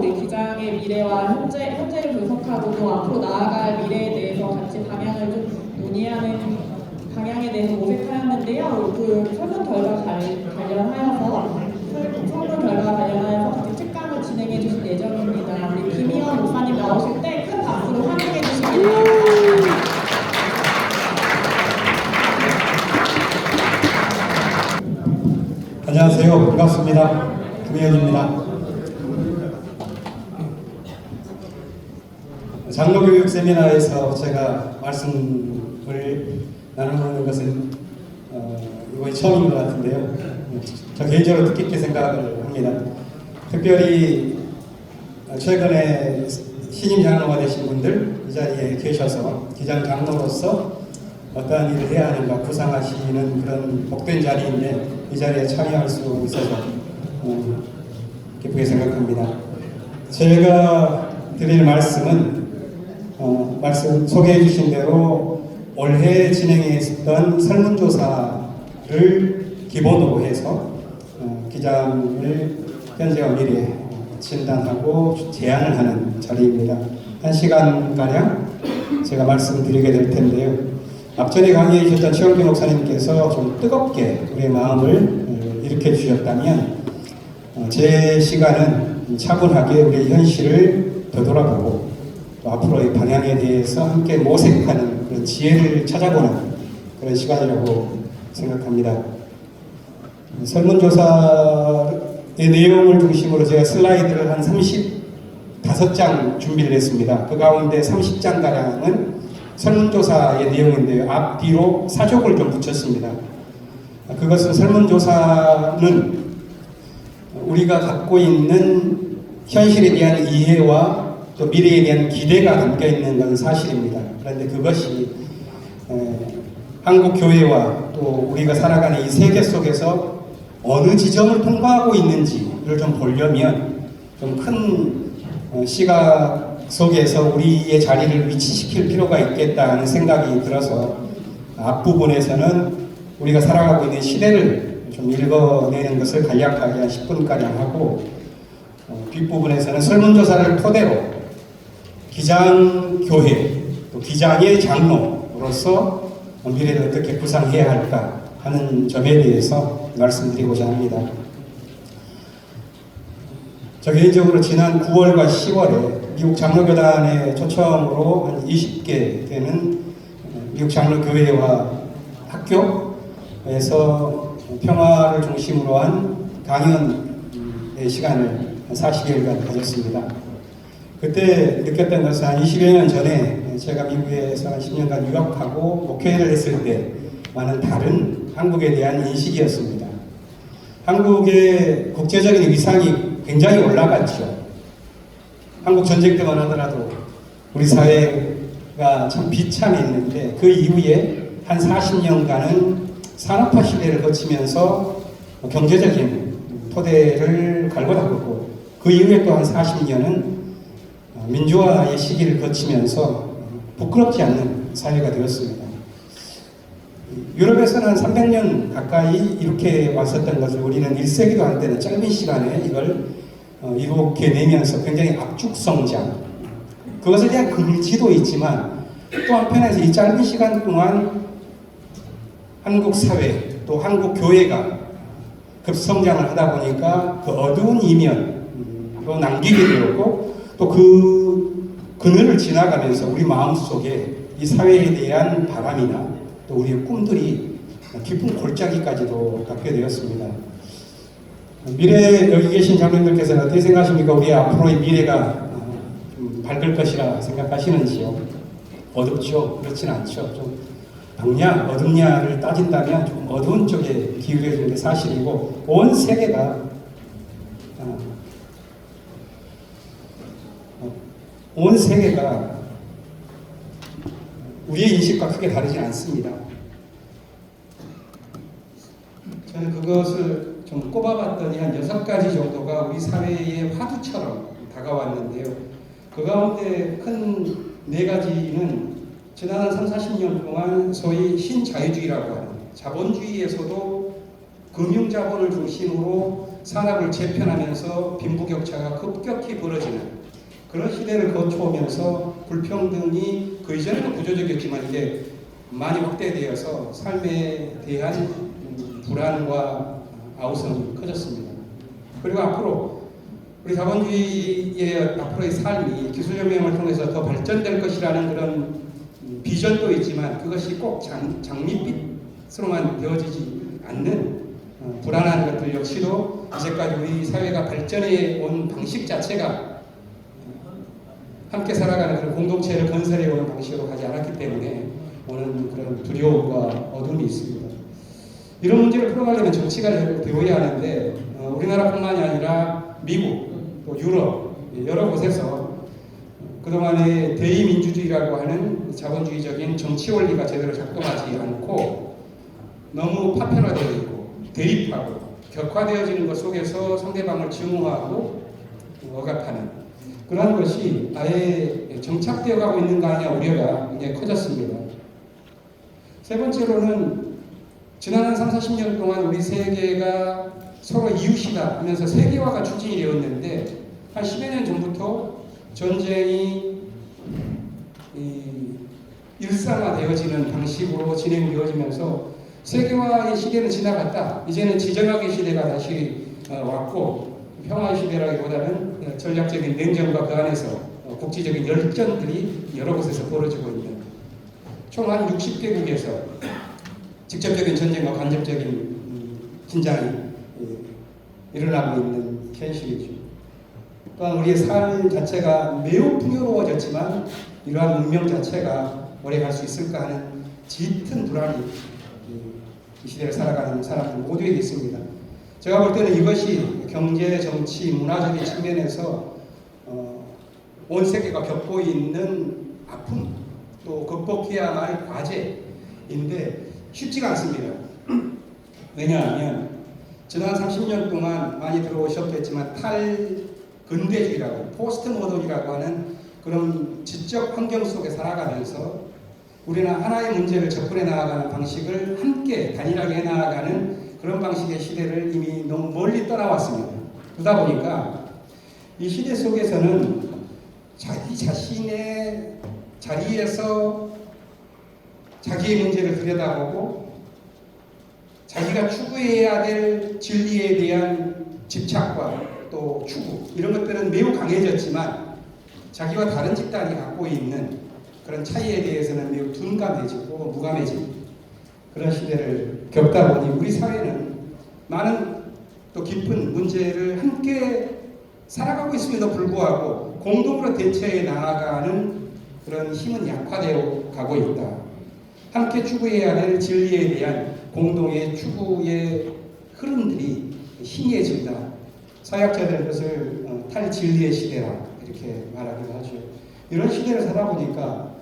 우리 기장의 미래와 현재를 분석하고 또 앞으로 나아갈 미래에 대해서 같이 방향을 좀 논의하는 방향에 대해서 모색하였는데요. 그 설문 결과 관련하여서 같이 특강을 진행해 주실 예정입니다. 우리 김희원 목사님 나오실 때 큰 박수로 환영해 주시기 바랍니다. 안녕하세요. 반갑습니다. 김희원입니다. 장로교육 세미나에서 제가 말씀을 나누는 것은 이번이 처음인 것 같은데요. 저 개인적으로 뜻깊게 생각을 합니다. 특별히 최근에 신임 장로가 되신 분들 이 자리에 계셔서 기장 장로로서 어떠한 일을 해야 하는가 구상하시는 그런 복된 자리인데 이 자리에 참여할 수 있어서 기쁘게 생각합니다. 제가 드릴 말씀은 말씀 소개해 주신 대로 올해 진행했던 설문조사를 기본으로 해서 기장을 현재와 미래에 진단하고 제안을 하는 자리입니다. 1시간가량 제가 말씀드리게 될 텐데요. 앞전에 강의해 주셨던 최영규 목사님께서 좀 뜨겁게 우리의 마음을 일으켜 주셨다면 제 시간은 차분하게 우리의 현실을 되돌아보고 또 앞으로의 방향에 대해서 함께 모색하는 그런 지혜를 찾아보는 그런 시간이라고 생각합니다. 설문조사의 내용을 중심으로 제가 슬라이드를 한 35장 준비를 했습니다. 그 가운데 30장가량은 설문조사의 내용인데요. 앞뒤로 사족을 좀 붙였습니다. 그것은 설문조사는 우리가 갖고 있는 현실에 대한 이해와 또 미래에 대한 기대가 담겨 있는 건 사실입니다. 그런데 그것이 한국 교회와 또 우리가 살아가는 이 세계 속에서 어느 지점을 통과하고 있는지를 좀 보려면 좀 큰 시각 속에서 우리의 자리를 위치시킬 필요가 있겠다 하는 생각이 들어서 앞부분에서는 우리가 살아가고 있는 시대를 좀 읽어내는 것을 간략하게 한 10분가량 하고 뒷부분에서는 설문조사를 토대로 기장교회 또 기장의 장로로서 미래를 어떻게 구상해야 할까 하는 점에 대해서 말씀드리고자 합니다. 저 개인적으로 지난 9월과 10월에 미국 장로교단의 초청으로 한 20개 되는 미국 장로교회와 학교에서 평화를 중심으로 한 강연의 시간을 한 40일간 가졌습니다. 그때 느꼈던 것은 한 20여 년 전에 제가 미국에서 한 10년간 유학하고 목회를 했을 때와는 다른 한국에 대한 인식이었습니다. 한국의 국제적인 위상이 굉장히 올라갔죠. 한국 전쟁 때만 하더라도 우리 사회가 참 비참했는데 그 이후에 한 40년간은 산업화 시대를 거치면서 경제적인 토대를 갈고 닦았고 그 이후에 또 한 40년은 민주화의 시기를 거치면서 부끄럽지 않는 사회가 되었습니다. 유럽에서는 한 300년 가까이 이렇게 왔었던 것을 우리는 1세기도 안 되는 짧은 시간에 이걸 이렇게 내면서 굉장히 압축성장, 그것에 대한 긍지도 있지만 또 한편에서 이 짧은 시간 동안 한국 사회 또 한국 교회가 급성장을 하다 보니까 그 어두운 이면으로 남기게 되었고 또 그 그늘을 지나가면서 우리 마음속에 이 사회에 대한 바람이나 또 우리의 꿈들이 깊은 골짜기까지도 갖게 되었습니다. 미래 여기 계신 장로님들께서는 어떻게 생각하십니까? 우리 앞으로의 미래가 좀 밝을 것이라 생각하시는지요? 어둡죠? 그렇진 않죠. 좀 밝냐 어둡냐를 따진다면 좀 어두운 쪽에 기울여지는 게 사실이고 온 세계가 우리의 인식과 크게 다르지 않습니다. 저는 그것을 좀 꼽아봤더니 한 6가지 정도가 우리 사회의 화두처럼 다가왔는데요. 그 가운데 큰 4가지는 지난 30-40년 동안 소위 신자유주의라고 하는 자본주의에서도 금융자본을 중심으로 산업을 재편하면서 빈부격차가 급격히 벌어지는 그런 시대를 거쳐오면서 불평등이 그 이전에는 구조적이었지만 이게 많이 확대되어서 삶에 대한 불안과 아우성이 커졌습니다. 그리고 앞으로 우리 자본주의의 앞으로의 삶이 기술혁명을 통해서 더 발전될 것이라는 그런 비전도 있지만 그것이 꼭 장밋빛으로만 되어지지 않는 불안한 것들 역시도 이제까지 우리 사회가 발전해 온 방식 자체가 함께 살아가는 그런 공동체를 건설해 오는 방식으로 가지 않았기 때문에 오는 그런 두려움과 어둠이 있습니다. 이런 문제를 풀어가려면 정치가 되어야 하는데 우리나라뿐만이 아니라 미국, 또 유럽 여러 곳에서 그동안의 대의민주주의라고 하는 자본주의적인 정치 원리가 제대로 작동하지 않고 너무 파편화되어 있고 대립하고 격화되어지는 것 속에서 상대방을 증오하고 억압하는 그러한 것이 아예 정착되어 가고 있는 거 아니냐 우려가 굉장히 커졌습니다. 세 번째로는 지난 한 30, 40년 동안 우리 세계가 서로 이웃이다 하면서 세계화가 추진이 되었는데 한 10여 년 전부터 전쟁이 일상화되어지는 방식으로 진행되어지면서 세계화의 시대는 지나갔다. 이제는 지정학의 시대가 다시 왔고 평화의 시대라기보다는 전략적인 냉전과 그 안에서 국지적인 열전들이 여러 곳에서 벌어지고 있는 총 한 60개국에서 직접적인 전쟁과 간접적인 긴장이 일어나고 있는 현실이죠. 또한 우리의 삶 자체가 매우 풍요로워졌지만 이러한 문명 자체가 오래 갈 수 있을까 하는 짙은 불안이 이 시대를 살아가는 사람들 모두에게 있습니다. 제가 볼 때는 이것이 경제, 정치, 문화적인 측면에서 온 세계가 겪고 있는 아픔, 또 극복해야 할 과제인데 쉽지가 않습니다. 왜냐하면 지난 30년 동안 많이 들어오셨겠지만 탈근대주의라고 포스트 모던이라고 하는 그런 지적 환경 속에 살아가면서 우리는 하나의 문제를 접근해 나아가는 방식을 함께 단일하게 해나가는 그런 방식의 시대를 이미 너무 멀리 떠나왔습니다. 그러다 보니까 이 시대 속에서는 자기 자신의 자리에서 자기의 문제를 들여다보고 자기가 추구해야 될 진리에 대한 집착과 또 추구 이런 것들은 매우 강해졌지만 자기와 다른 집단이 갖고 있는 그런 차이에 대해서는 매우 둔감해지고 무감해진 그런 시대를 겪다 보니 우리 사회는 많은 또 깊은 문제를 함께 살아가고 있음에도 불구하고 공동으로 대처해 나아가는 그런 힘은 약화되어 가고 있다. 함께 추구해야 될 진리에 대한 공동의 추구의 흐름들이 희미해진다. 사회학자들은 그것을 탈진리의 시대라 이렇게 말하기도 하죠. 이런 시대를 살아보니까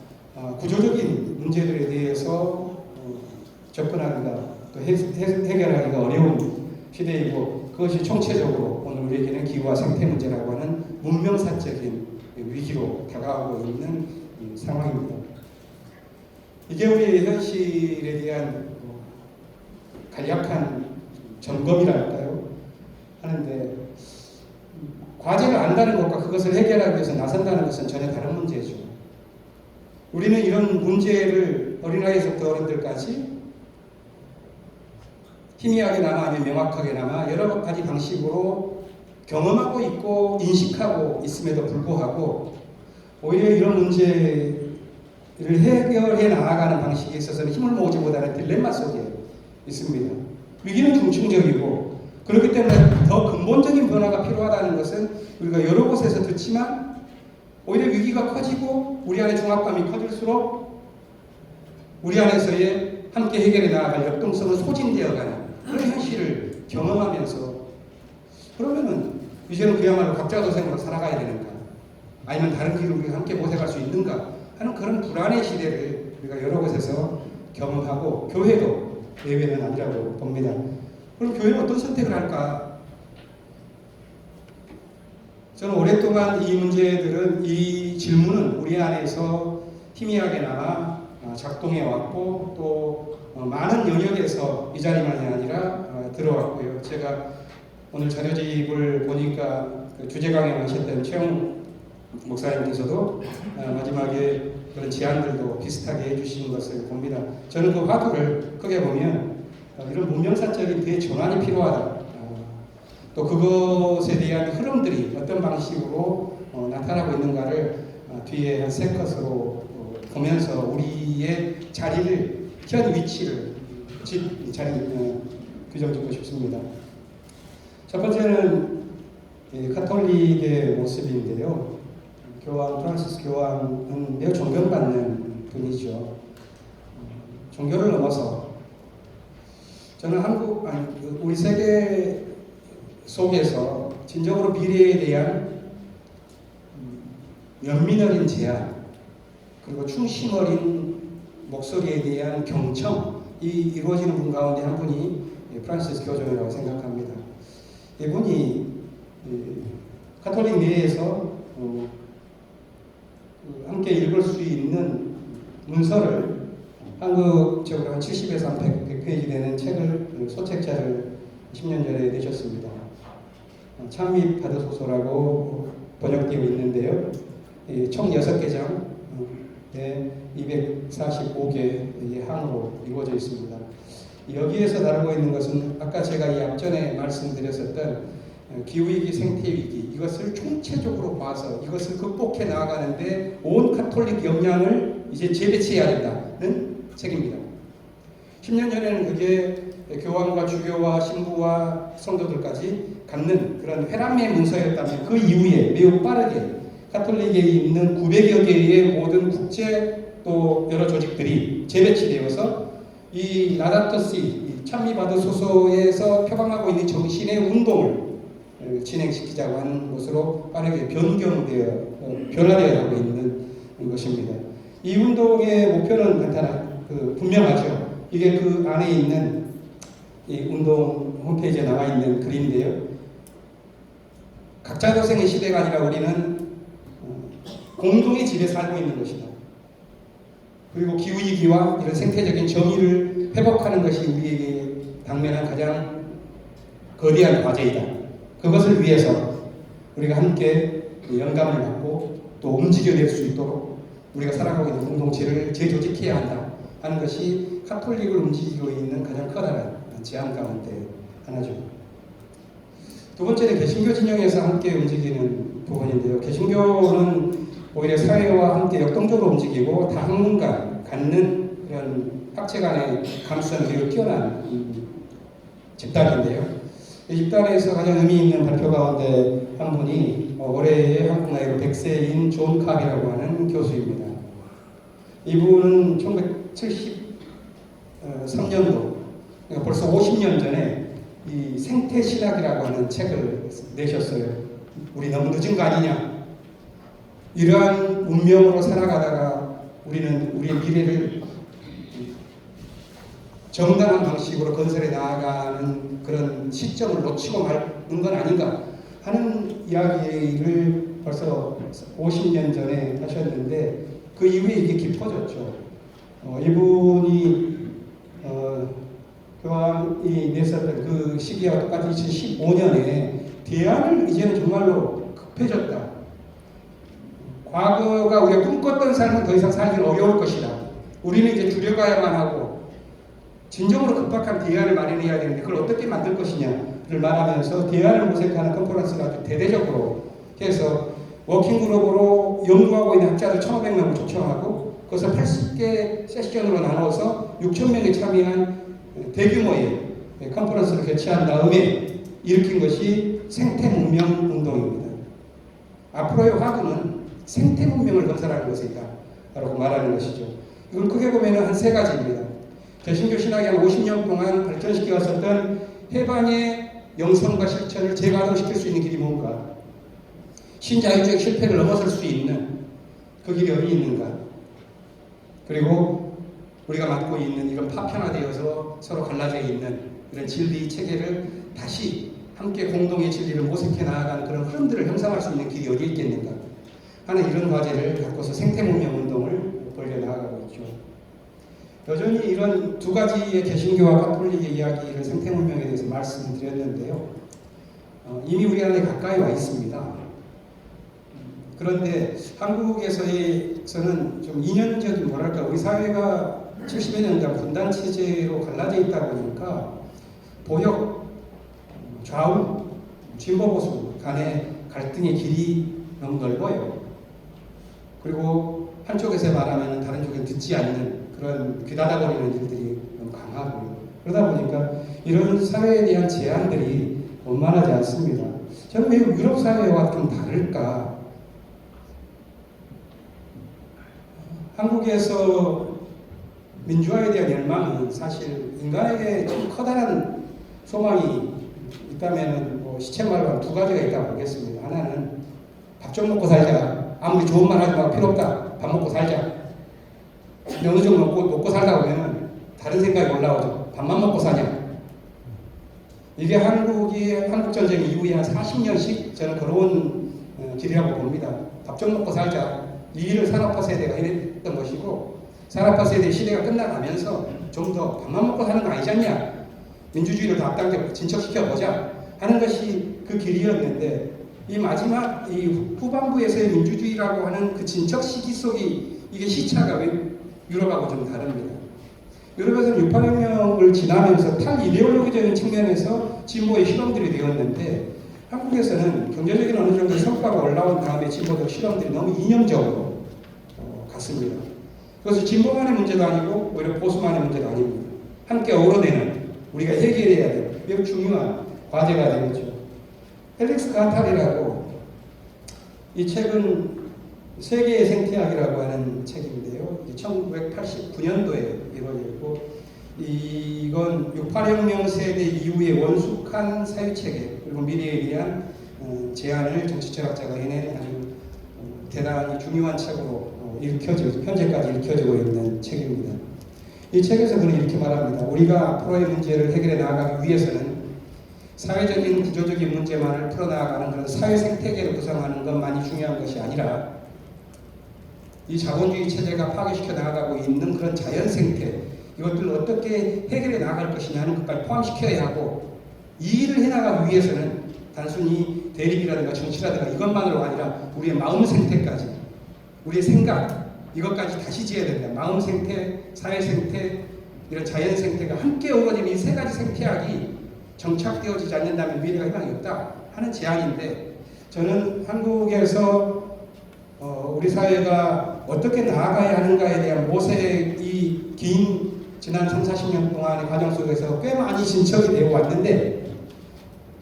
구조적인 문제들에 대해서 접근하기가 또 해결하기가 어려운 시대이고 그것이 총체적으로 오늘 우리에게는 기후와 생태 문제라고 하는 문명사적인 위기로 다가오고 있는 상황입니다. 이게 우리의 현실에 대한 간략한 점검이랄까요? 하는데 과제를 안다는 것과 그것을 해결하기 위해서 나선다는 것은 전혀 다른 문제죠. 우리는 이런 문제를 어린아이에서부터 어른들까지 희미하게나마 아니면 명확하게나마 여러 가지 방식으로 경험하고 있고 인식하고 있음에도 불구하고 오히려 이런 문제를 해결해 나아가는 방식에 있어서는 힘을 모으지보다는 딜레마 속에 있습니다. 위기는 중증적이고 그렇기 때문에 더 근본적인 변화가 필요하다는 것은 우리가 여러 곳에서 듣지만 오히려 위기가 커지고 우리 안에 중압감이 커질수록 우리 안에서의 함께 해결해 나아갈 역동성은 소진되어가는 그런 현실을 경험하면서 그러면은 이제는 그야말로 각자 도생으로 살아가야 되는가 아니면 다른 길을 우리가 함께 모색할 수 있는가 하는 그런 불안의 시대를 우리가 여러 곳에서 경험하고 교회도 예외는 아니라고 봅니다. 그럼 교회는 어떤 선택을 할까? 저는 오랫동안 이 문제들은 이 질문은 우리 안에서 희미하게나마 작동해 왔고 또 많은 영역에서 이 자리만이 아니라 들어왔고요. 제가 오늘 자료집을 보니까 그 주제 강연하셨던 최영 목사님께서도 마지막에 그런 제안들도 비슷하게 해주신 것을 봅니다. 저는 그 화두를 크게 보면 이런 문명사적인 대전환이 필요하다. 또 그것에 대한 흐름들이 어떤 방식으로 나타나고 있는가를 뒤에 한 세 컷으로 보면서 우리의 자리를, 현 위치를 규정짓고 싶습니다. 첫 번째는 카톨릭의 모습인데요. 프란시스 교황은 매우 존경받는 분이죠. 종교를 넘어서 저는 우리 세계 속에서 진정으로 미래에 대한 연민 어린 제안, 그리고 충심 어린 목소리에 대한 경청이 이루어지는 분 가운데 한 분이 프란시스 교종이라고 생각합니다. 이분이 카톨릭 내에서 함께 읽을 수 있는 문서를 한국적으로 한 70에서 한 100페이지 되는 책을, 소책자를 10년 전에 내셨습니다. 찬미 받으소서라고 번역되어 있는데요. 총 6개장 245개의 항으로 이루어져 있습니다. 여기에서 다루고 있는 것은 아까 제가 이 앞전에 말씀드렸었던 기후위기, 생태위기, 이것을 총체적으로 봐서 이것을 극복해 나아가는데 온 카톨릭 역량을 이제 재배치해야 된다는 책입니다. 10년 전에는 그게 교황과 주교와 신부와 성도들까지 갖는 그런 회람의 문서였다면 그 이후에 매우 빠르게 카톨릭에 있는 900여 개의 모든 국제 또 여러 조직들이 재배치되어서 이 라다토시, 찬미받으소서에서 표방하고 있는 정신의 운동을 진행시키자고 하는 것으로 빠르게 변화되어 가고 있는 것입니다. 이 운동의 목표는 분명하죠. 이게 그 안에 있는 이 운동 홈페이지에 나와 있는 글인데요. 각자 도생의 시대가 아니라 우리는 공동의 집에 살고 있는 것이다. 그리고 기후위기와 이런 생태적인 정의를 회복하는 것이 우리에게 당면한 가장 거대한 과제이다. 그것을 위해서 우리가 함께 영감을 받고 또 움직여낼 수 있도록 우리가 살아가고 있는 공동체를 재조직해야 한다 하는 것이 카톨릭을 움직이고 있는 가장 커다란 제안 가운데 하나죠. 두 번째는 개신교 진영에서 함께 움직이는 부분인데요. 개신교는 오히려 사회와 함께 역동적으로 움직이고 다학문간 갖는 그런 학체 간의 감수성이 매우 뛰어난 집단인데요. 이 집단에서 가장 의미 있는 발표 가운데 한 분이 올해의 한국 나이로 100세인 존 캅이라고 하는 교수입니다. 이분은 1973년도, 그러니까 벌써 50년 전에 이 생태신학이라고 하는 책을 내셨어요. 우리 너무 늦은 거 아니냐? 이러한 운명으로 살아가다가 우리는 우리의 미래를 정당한 방식으로 건설해 나아가는 그런 시점을 놓치고 마는 건 아닌가 하는 이야기를 벌써 50년 전에 하셨는데 그 이후에 이게 깊어졌죠. 이분이 교황이 냈었던 그 시기와 똑같이 2015년에 대안을 이제는 정말로 급해졌다. 과거가 우리가 꿈꿨던 삶은 더 이상 살기는 어려울 것이다. 우리는 이제 줄여가야만 하고 진정으로 급박한 대안을 마련해야 되는데 그걸 어떻게 만들 것이냐를 말하면서 대안을 모색하는 컨퍼런스를 아주 대대적으로 해서 워킹그룹으로 연구하고 있는 학자들 1,500명을 초청하고 그것을 80개 세션으로 나눠서 6,000명이 참여한 대규모의 컨퍼런스를 개최한 다음에 일으킨 것이 생태문명 운동입니다. 앞으로의 화두는 생태문명을 건설하는 것이다 라고 말하는 것이죠. 이걸 크게 보면 한 세 가지입니다. 개신교 신학이 한 50년 동안 발전시켜 왔었던 해방의 영성과 실천을 재가동시킬 수 있는 길이 뭔가, 신자유주의 실패를 넘어설 수 있는 그 길이 어디 있는가, 그리고 우리가 맡고 있는 이런 파편화되어서 서로 갈라져 있는 이런 진리 체계를 다시 함께 공동의 진리를 모색해 나아가는 그런 흐름들을 형성할 수 있는 길이 어디 있겠는가 하는 이런 과제를 갖고서 생태문명 운동을 벌여 나아가고 있죠. 여전히 이런 두 가지의 개신교와 카톨릭의 이야기를 생태문명에 대해서 말씀드렸는데요. 이미 우리 안에 가까이 와 있습니다. 그런데 한국에서는 좀 이념적인 뭐랄까 우리 사회가 70여 년간 분단 체제로 갈라져 있다 보니까 보역, 좌우, 진보 보수 간의 갈등의 길이 너무 넓어요. 그리고 한쪽에서 말하면 다른 쪽에 듣지 않는 그런 귀 닫아버리는 일들이 너무 강하고요. 그러다 보니까 이런 사회에 대한 제한들이 원만하지 않습니다. 저는 왜 유럽 사회와 좀 다를까? 한국에서 민주화에 대한 열망은 사실 인간에게 좀 커다란 소망이 있다면 뭐 시쳇말로 두 가지가 있다고 보겠습니다. 하나는 밥 좀 먹고 살자. 아무리 좋은 말 하지 말고 필요 없다. 밥 먹고 살자. 근데 어느 정도 먹고 살다 보면 다른 생각이 올라오죠. 밥만 먹고 사냐. 이게 한국 전쟁 이후에 한 40년씩 저는 걸어온 길이라고 봅니다. 밥 좀 먹고 살자. 이 일을 산업화 세대가 해냈던 것이고 산업화 세대 시대가 끝나가면서 좀 더 밥만 먹고 사는 거 아니지 않냐. 민주주의를 더 앞당겨 진척시켜보자 하는 것이 그 길이었는데 이 마지막 이 후반부에서의 민주주의라고 하는 그 진척 시기 속이 이게 시차가 유럽하고 좀 다릅니다. 유럽에서는 6.8혁명을 지나면서 탈이데올로기적인 측면에서 진보의 실험들이 되었는데 한국에서는 경제적인 어느 정도 성과가 올라온 다음에 진보적 실험들이 너무 이념적으로 갔습니다. 그래서 진보만의 문제도 아니고 오히려 보수만의 문제도 아닙니다. 함께 어우러내는 우리가 해결해야 될 매우 중요한 과제가 되겠죠. 펠릭스 카탈이라고 이 책은 세계의 생태학이라고 하는 책인데요. 1989년도에 이루어졌고 이건 6.8혁명 세대 이후의 원숙한 사유체계 그리고 미래에 대한 제안을 정치철학자가 해낸 아주 대단히 중요한 책으로 현재까지 읽혀지고 있는 책입니다. 이 책에서 그는 이렇게 말합니다. 우리가 앞으로의 문제를 해결해 나가기 위해서는 사회적인 구조적인 문제만을 풀어나가는 그런 사회 생태계를 구성하는 것만이 중요한 것이 아니라 이 자본주의 체제가 파괴시켜 나가고 있는 그런 자연 생태 이것들을 어떻게 해결해 나갈 것이냐는 것까지 포함시켜야 하고 이 일을 해나가기 위해서는 단순히 대립이라든가 정치라든가 이것만으로가 아니라 우리의 마음 생태까지 우리의 생각 이것까지 다시 지어야 된다. 마음 생태, 사회 생태, 이런 자연 생태가 함께 어우러지는 이 세 가지 생태학이 정착되어지지 않는다면 미래가 희망이 없다 하는 제안인데 저는 한국에서 우리 사회가 어떻게 나아가야 하는가에 대한 모색이 긴 지난 3, 40년 동안의 과정 속에서 꽤 많이 진척이 되어 왔는데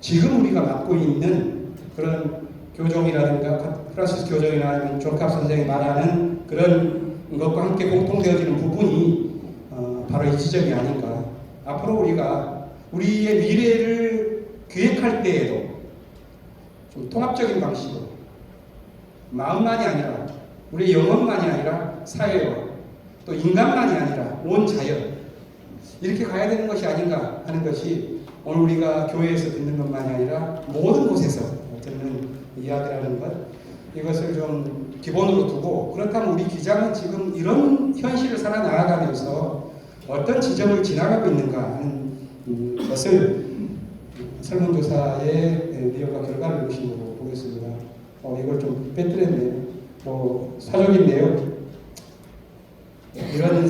지금 우리가 맡고 있는 그런 교정이라든가 프란시스 교정이나 아니면 존 캅 선생이 말하는 그런 것과 함께 공통되어지는 부분이 바로 이 지점이 아닌가. 앞으로 우리가 우리의 미래를 계획할 때에도 좀 통합적인 방식으로 마음만이 아니라 우리의 영혼만이 아니라 사회와 또 인간만이 아니라 온 자연 이렇게 가야 되는 것이 아닌가 하는 것이 오늘 우리가 교회에서 듣는 것만이 아니라 모든 곳에서 듣는 이야기라는 것 이것을 좀 기본으로 두고 그렇다면 우리 기장은 지금 이런 현실을 살아나가면서 어떤 지점을 지나가고 있는가 하는 것을 설문조사의 내용과 결과를 중심으로 보겠습니다. 이걸 좀 빼뜨렸네요. 사족인데요. 이런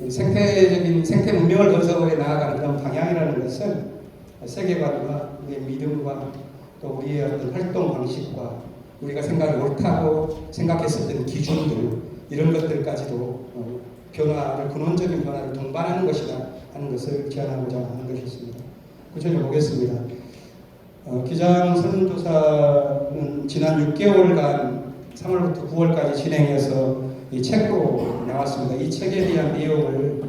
생태적인 생태 문명을 건설해 나아가는 그런 방향이라는 것은 세계관과 우리의 믿음과 또 우리의 어떤 활동 방식과 우리가 생각이 옳다고 생각했었던 기준들 이런 것들까지도 변화를 근원적인 변화를 동반하는 것이다 하는 것을 제안하고자 하는 것이었습니다. 구체적으로 보겠습니다. 기장 설문조사는 지난 6개월간 3월부터 9월까지 진행해서 이 책으로 나왔습니다. 이 책에 대한 내용을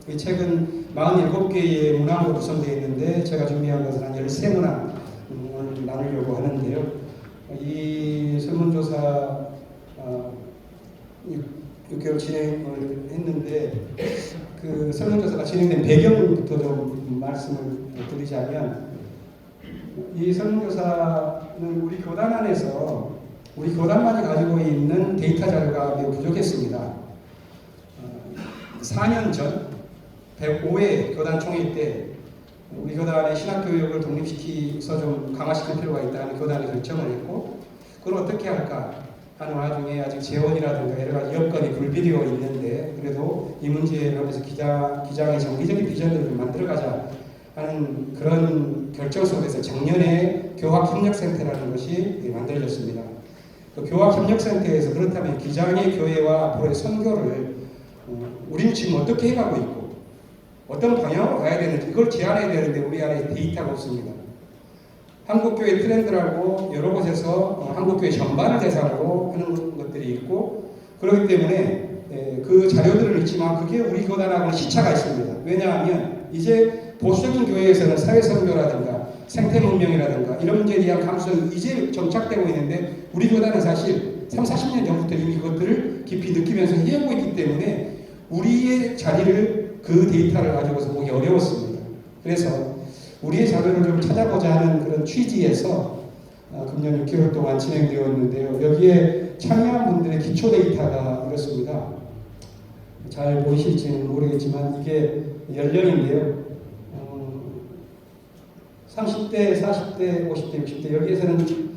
이 책은 47개의 문항으로 구성되어 있는데 제가 준비한 것은 한 13문항을 나누려고 하는데요. 이 설문조사 6개월 진행을 했는데 그 설문조사가 진행된 배경부터 좀 말씀을 드리자면 이 설문조사는 우리 교단 안에서 우리 교단만이 가지고 있는 데이터 자료가 매우 부족했습니다. 4년 전 105회 교단 총회 때 우리 교단의 신학교육을 독립시키서 좀 강화시킬 필요가 있다는 교단의 결정을 했고, 그걸 어떻게 할까 하는 와중에 아직 재원이라든가 여러 가지 여건이 불비되어 있는데, 그래도 이 문제를 하면서 기장의 정기적인 비전을 좀 만들어가자 하는 그런 결정 속에서 작년에 교학협력센터라는 것이 만들어졌습니다. 그 교학협력센터에서 그렇다면 기장의 교회와 앞으로의 선교를 우리는 지금 어떻게 해가고 있고 어떤 방향으로 가야 되는지 이걸 제안해야 되는데 우리 안에 데이터가 없습니다. 한국교회 트렌드라고 여러 곳에서 한국교회 전반을 대상으로 하는 것들이 있고, 그렇기 때문에 그 자료들은 있지만 그게 우리 교단하고는 시차가 있습니다. 왜냐하면 이제 보수적인 교회에서는 사회선교라든가 생태문명이라든가 이런 문제에 대한 감수성이 이제 정착되고 있는데, 우리 교단은 사실 30-40년 전부터 이미 그것들을 깊이 느끼면서 해오고 있기 때문에 우리의 자리를 그 데이터를 가지고서 보기 어려웠습니다. 그래서 우리의 자료를 좀 찾아보자 하는 그런 취지에서 금년 6개월 동안 진행되었는데요. 여기에 참여한 분들의 기초 데이터가 이렇습니다. 잘 보이실지는 모르겠지만 이게 연령인데요. 30대, 40대, 50대, 60대 여기에서는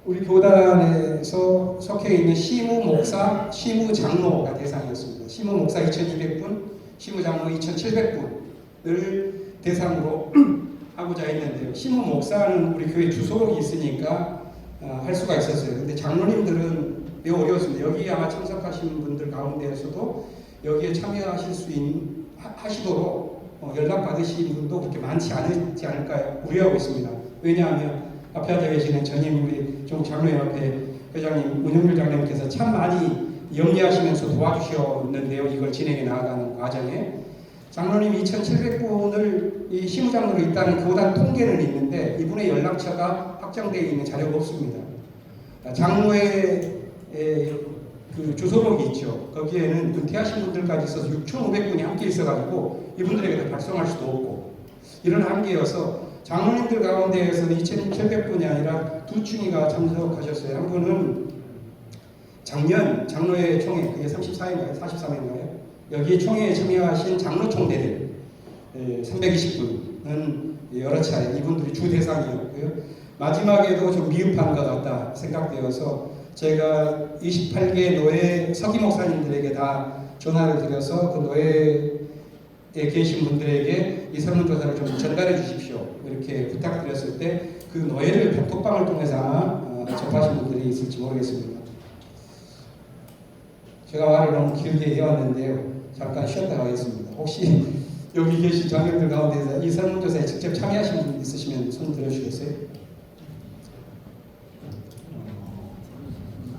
우리 교단에서 속해 있는 시무 목사, 시무 장로가 대상이었습니다. 시무 목사 2,200분, 시무 장로 2,700분을 대상으로 하고자 했는데요. 시무 목사는 우리 교회 주소록이 있으니까 할 수가 있었어요. 근데 장로님들은 매우 어려웠습니다. 여기 아마 참석하신 분들 가운데에서도 여기에 참여하실 수 하시도록 연락받으신 분도 그렇게 많지 않지 않을까 우려하고 있습니다. 왜냐하면 앞에 앉아 계시는 전임 우리 종장로연합회 회장님, 문영률 장로님께서 참 많이 염려하시면서 도와주셨는데요. 이걸 진행해 나가는 과정에 장로님 2,700분을 이 시무장로로 있다는 교단 통계는 있는데 이분의 연락처가 확정되어 있는 자료가 없습니다. 장로의 그 주소록이 있죠. 거기에는 은퇴하신 분들까지 있어서 6,500분이 함께 있어가지고 이분들에게 다 발송할 수도 없고 이런 한계여서 장로님들 가운데에서는 2,700분이 아니라 두 층이가 참석하셨어요. 한 분은 작년 장로회 총회, 그게 34회인가요? 43회인가요? 여기 총회에 참여하신 장로 총대들 320분은 여러 차례 이분들이 주 대상이었고요. 마지막에도 좀 미흡한 것 같다 생각되어서 제가 28개 노예 서기 목사님들에게 다 전화를 드려서 그 노예에 계신 분들에게 이 설문조사를 좀 전달해 주십시오. 이렇게 부탁드렸을 때 그 노예를 단톡방을 통해서 아마 접하신 분들이 있을지 모르겠습니다. 제가 말을 너무 길게 해왔는데요. 잠깐 쉬었다 가겠습니다. 혹시 여기 계신 장로님들 가운데서 이 설문조사에 직접 참여하신 분 있으시면 손 들어주시겠어요?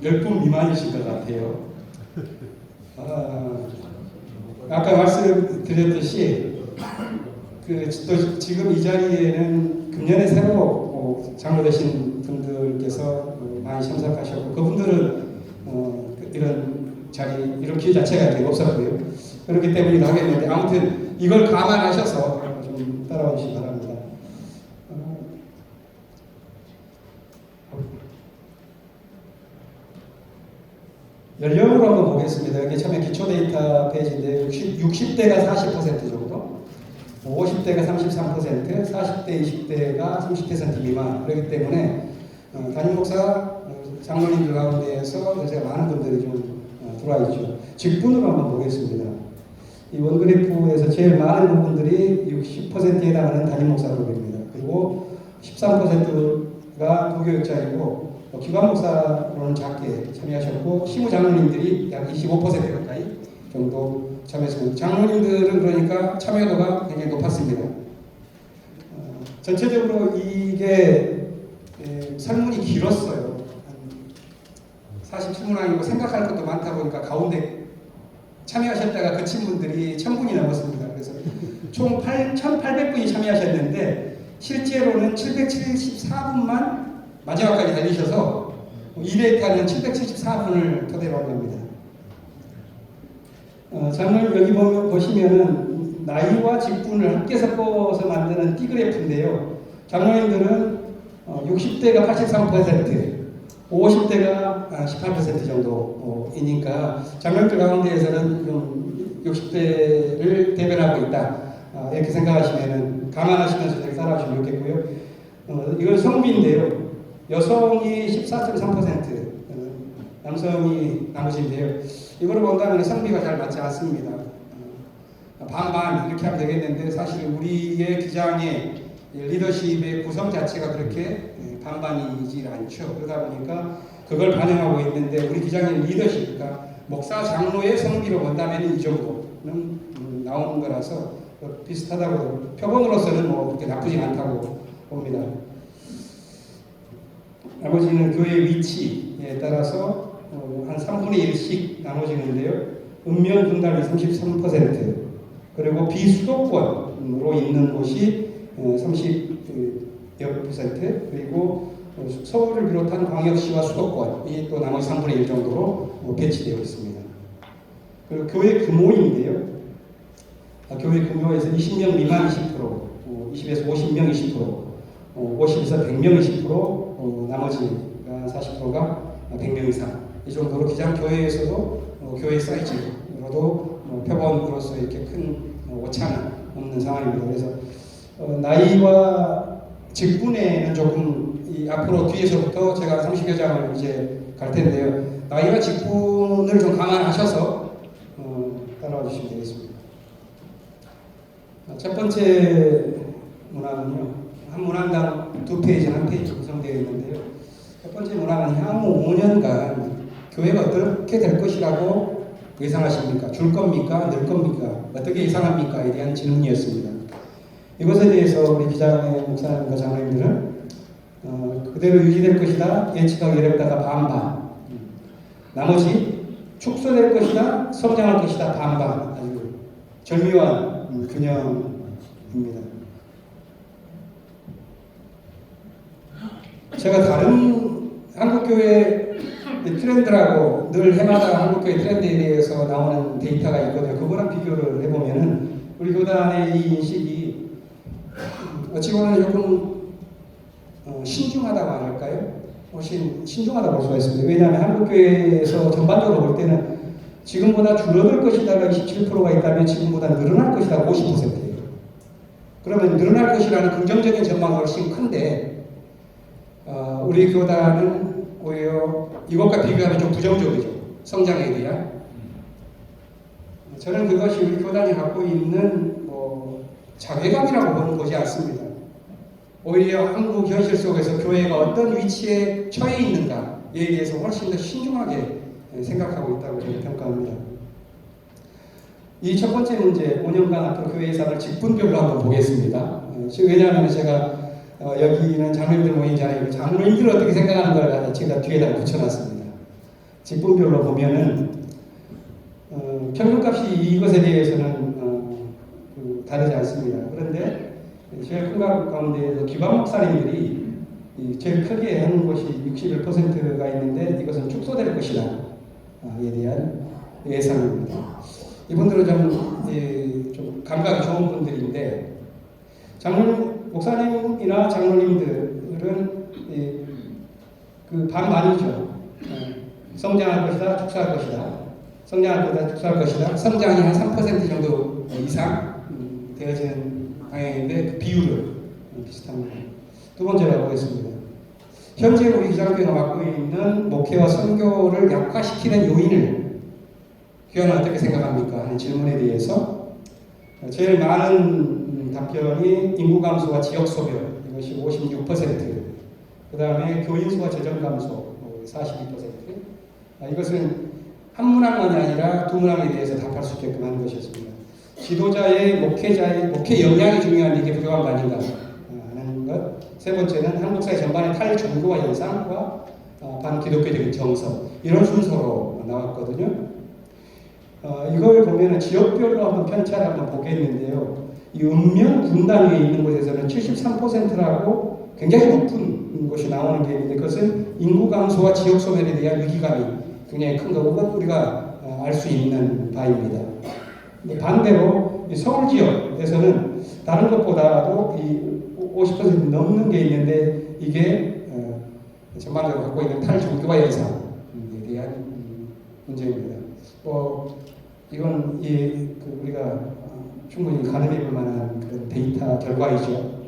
10분 미만이신 것 같아요. 아까 말씀드렸듯이 또 지금 이 자리에는 금년에 새로 장로 되신 분들께서 많이 참석하셨고 그분들은 이런 자리, 이런 기회 자체가 되게 없었고요. 그렇기 때문에 하겠는데 아무튼 이걸 감안하셔서 좀 따라와 주시기 바랍니다. 연령으로 한번 보겠습니다. 여기 처음에 기초 데이터 페이지인데 60대가 40% 정도, 50대가 33%, 40대, 20대가 30% 미만. 그렇기 때문에 담임 목사, 장로님들 가운데에서 제가 많은 분들이 좀 들어와 있죠. 직분으로 한번 보겠습니다. 이 원그래프에서 제일 많은 부분들이 60%에 해당하는 담임 목사급입니다. 그리고 13%가 부교육자이고 기관 목사로는 작게 참여하셨고 시무 장로님들이 약 25% 가까이 정도 참여했습니다. 장로님들은 그러니까 참여도가 굉장히 높았습니다. 전체적으로 이게 설문이 길었어요. 47문항이고 생각할 것도 많다 보니까 가운데 참여하셨다가 그친 분들이 1000분이 넘었습니다. 그래서 총 1800분이 참여하셨는데 실제로는 774분만 마지막까지 달리셔서 이 데이터는 774분을 토대로 한 겁니다. 장로님 여기 보시면은 나이와 직분을 함께 섞어서 만드는 띠그래프인데요. 장로님들은 60대가 83%, 50대가 18% 정도이니까 장로님들 가운데에서는 좀 60대를 대변하고 있다 이렇게 생각하시면은 감안하시면서 잘 따라하시면 좋겠고요. 이건 성비인데요. 여성이 14.3%, 남성이 나머지인데요. 이거를 본다면 성비가 잘 맞지 않습니다. 반반 이렇게 하면 되겠는데 사실 우리의 기장의 리더십의 구성 자체가 그렇게 반반이지 않죠. 그러다 보니까 그걸 반영하고 있는데 우리 기장의 리더십, 그러니까 목사 장로의 성비로 본다면 이 정도는 나오는 거라서 비슷하다고, 표본으로서는 뭐 그렇게 나쁘지 않다고 봅니다. 나머지는 교회 위치에 따라서 한 3분의 1씩 나눠지는데요. 읍면 분담이 33%, 그리고 비수도권으로 있는 곳이 30여 %, 그리고 서울을 비롯한 광역시와 수도권이 또 나머지 3분의 1 정도로 배치되어 있습니다. 그리고 교회 규모인데요. 교회 규모에서 20명 미만 20%, 20에서 50명 20%, 50에서 100명 20%, 나머지가 40%가 100명 이상. 이 정도로 기장 교회에서도 교회 사이즈로도 표본으로서 이렇게 큰 오차는 없는 상황입니다. 그래서 나이와 직분에는 조금 앞으로 뒤에서부터 제가 30여 장을 이제 갈 텐데요. 나이와 직분을 좀 감안하셔서 따라와 주시면 되겠습니다. 첫 번째 문항은요, 한 문항당 2페이지, 1페이지 구성되어 있는데요. 첫 번째 문항은 향후 5년간 교회가 어떻게 될 것이라고 예상하십니까? 줄 겁니까? 늘 겁니까? 어떻게 예상합니까?에 대한 질문이었습니다. 이것에 대해서 우리 기장의 목사님과 장로님들은 그대로 유지될 것이다, 예측하기 어렵다가 반반, 나머지 축소될 것이다, 성장할 것이다, 반반. 아주 절묘한 균형입니다. 제가 다른 한국교회 트렌드라고 늘 해마다 한국교회 트렌드에 대해서 나오는 데이터가 있거든요. 그거랑 비교를 해보면은 우리 교단의 이 인식이 어찌 보면 조금 신중하다고 할까요? 훨씬 신중하다고 볼 수가 있습니다. 왜냐하면 한국교회에서 전반적으로 볼 때는 지금보다 줄어들 것이다가 27%가 있다면 지금보다 늘어날 것이다 50%예요. 그러면 늘어날 것이라는 긍정적인 전망이 훨씬 큰데 우리 교단은 오히려 이것과 비교하면 좀 부정적이죠. 성장에 대한. 저는 그것이 우리 교단이 갖고 있는 자괴감이라고 보지 않습니다. 오히려 한국 현실 속에서 교회가 어떤 위치에 처해 있는가에 대해서 훨씬 더 신중하게 생각하고 있다고 저는 평가합니다. 이 첫 번째 문제, 5년간 앞으로 교회 예산을 직분별로 한번 보겠습니다. 왜냐하면 제가 여기는 장로님들 모임이잖아요. 장로님들 어떻게 생각하는 걸 제가 뒤에다 붙여놨습니다. 직분별로 보면은 평균값이 이것에 대해서는 다르지 않습니다. 그런데 제일 큰 가운데 기반 목사님들이 제일 크게 하는 것이 61%가 있는데 이것은 축소될 것이다 에 대한 예상입니다. 이분들은 좀 감각이 좋은 분들인데 목사님이나 장로님들은 그 반반이죠. 성장할 것이다, 축소할 것이다. 성장할 것이다, 축소할 것이다. 성장이 한 3% 정도 이상 되어지는 방향인데 그 비율은 비슷합니다. 두 번째로 보겠습니다. 현재 우리 기장교회가 맡고 있는 목회와 선교를 약화시키는 요인을 교회는 어떻게 생각합니까? 하는 질문에 대해서 제일 많은 답변이 인구 감소와 지역 소멸, 이것이 56%, 그 다음에 교인 수와 재정 감소 42%. 이것은 한 문항만이 아니라 두 문항에 대해서 답할 수 있게끔 하는 것이었습니다. 지도자의 목회 역량이 중요한 이게 부족한 거 아닌가 하는 것. 세 번째는 한국 사회 전반의 탈종교화 현상과 반기독교적인 정서, 이런 순서로 나왔거든요. 이걸 보면 지역별로 한번 편차를 한번 보겠는데요. 이 읍면 분단 위에 있는 곳에서는 73%라고 굉장히 높은 것이 나오는 게 있는데 그것은 인구 감소와 지역 소멸에 대한 위기감이 굉장히 큰 거고 우리가 알 수 있는 바입니다. 반대로 서울 지역에서는 다른 것보다도 이 50% 넘는 게 있는데 이게 전반적으로 갖고 있는 탈종교화 현상에 대한 문제입니다. 이건 우리가 충분히 가늠해 볼 만한 그런 데이터 결과이죠.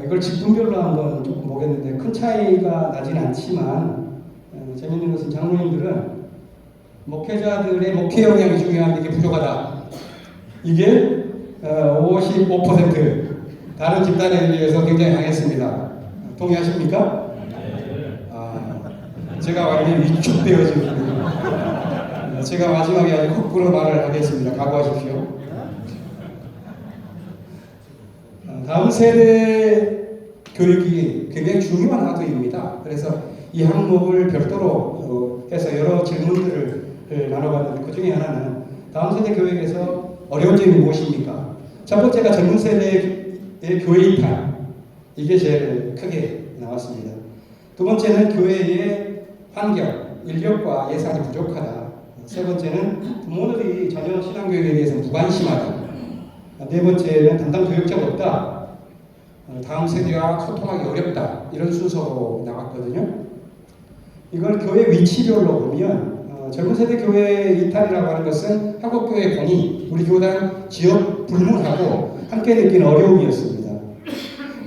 이걸 직분별로 한번 조금 보겠는데 큰 차이가 나진 않지만 재밌는 것은 장로님들은 목회자들의 목회 역량이 중요한데 이게 부족하다. 이게 55% 다른 집단에 비해서 굉장히 강했습니다. 동의하십니까? 제가 완전히 위축되어지거든요. 제가 마지막에 아주 거꾸로 말을 하겠습니다. 각오하십시오. 다음 세대 교육이 굉장히 중요한 화두입니다. 그래서 이 항목을 별도로 해서 여러 질문들을 나눠봤는데 그 중에 하나는 다음 세대 교육에서 어려운 점이 무엇입니까? 첫 번째가 젊은 세대의 교회 이탈. 이게 제일 크게 나왔습니다. 두 번째는 교회의 환경, 인력과 예산이 부족하다. 세 번째는 부모들이 자녀 신앙교육에 대해서 무관심하다. 네 번째는 담당 교육자가 없다. 다음 세대와 소통하기 어렵다. 이런 순서로 나왔거든요. 이걸 교회 위치별로 보면 젊은 세대 교회 이탈이라고 하는 것은 한국교회 공의, 우리 교단 지역 불문하고 함께 느끼는 어려움이었습니다.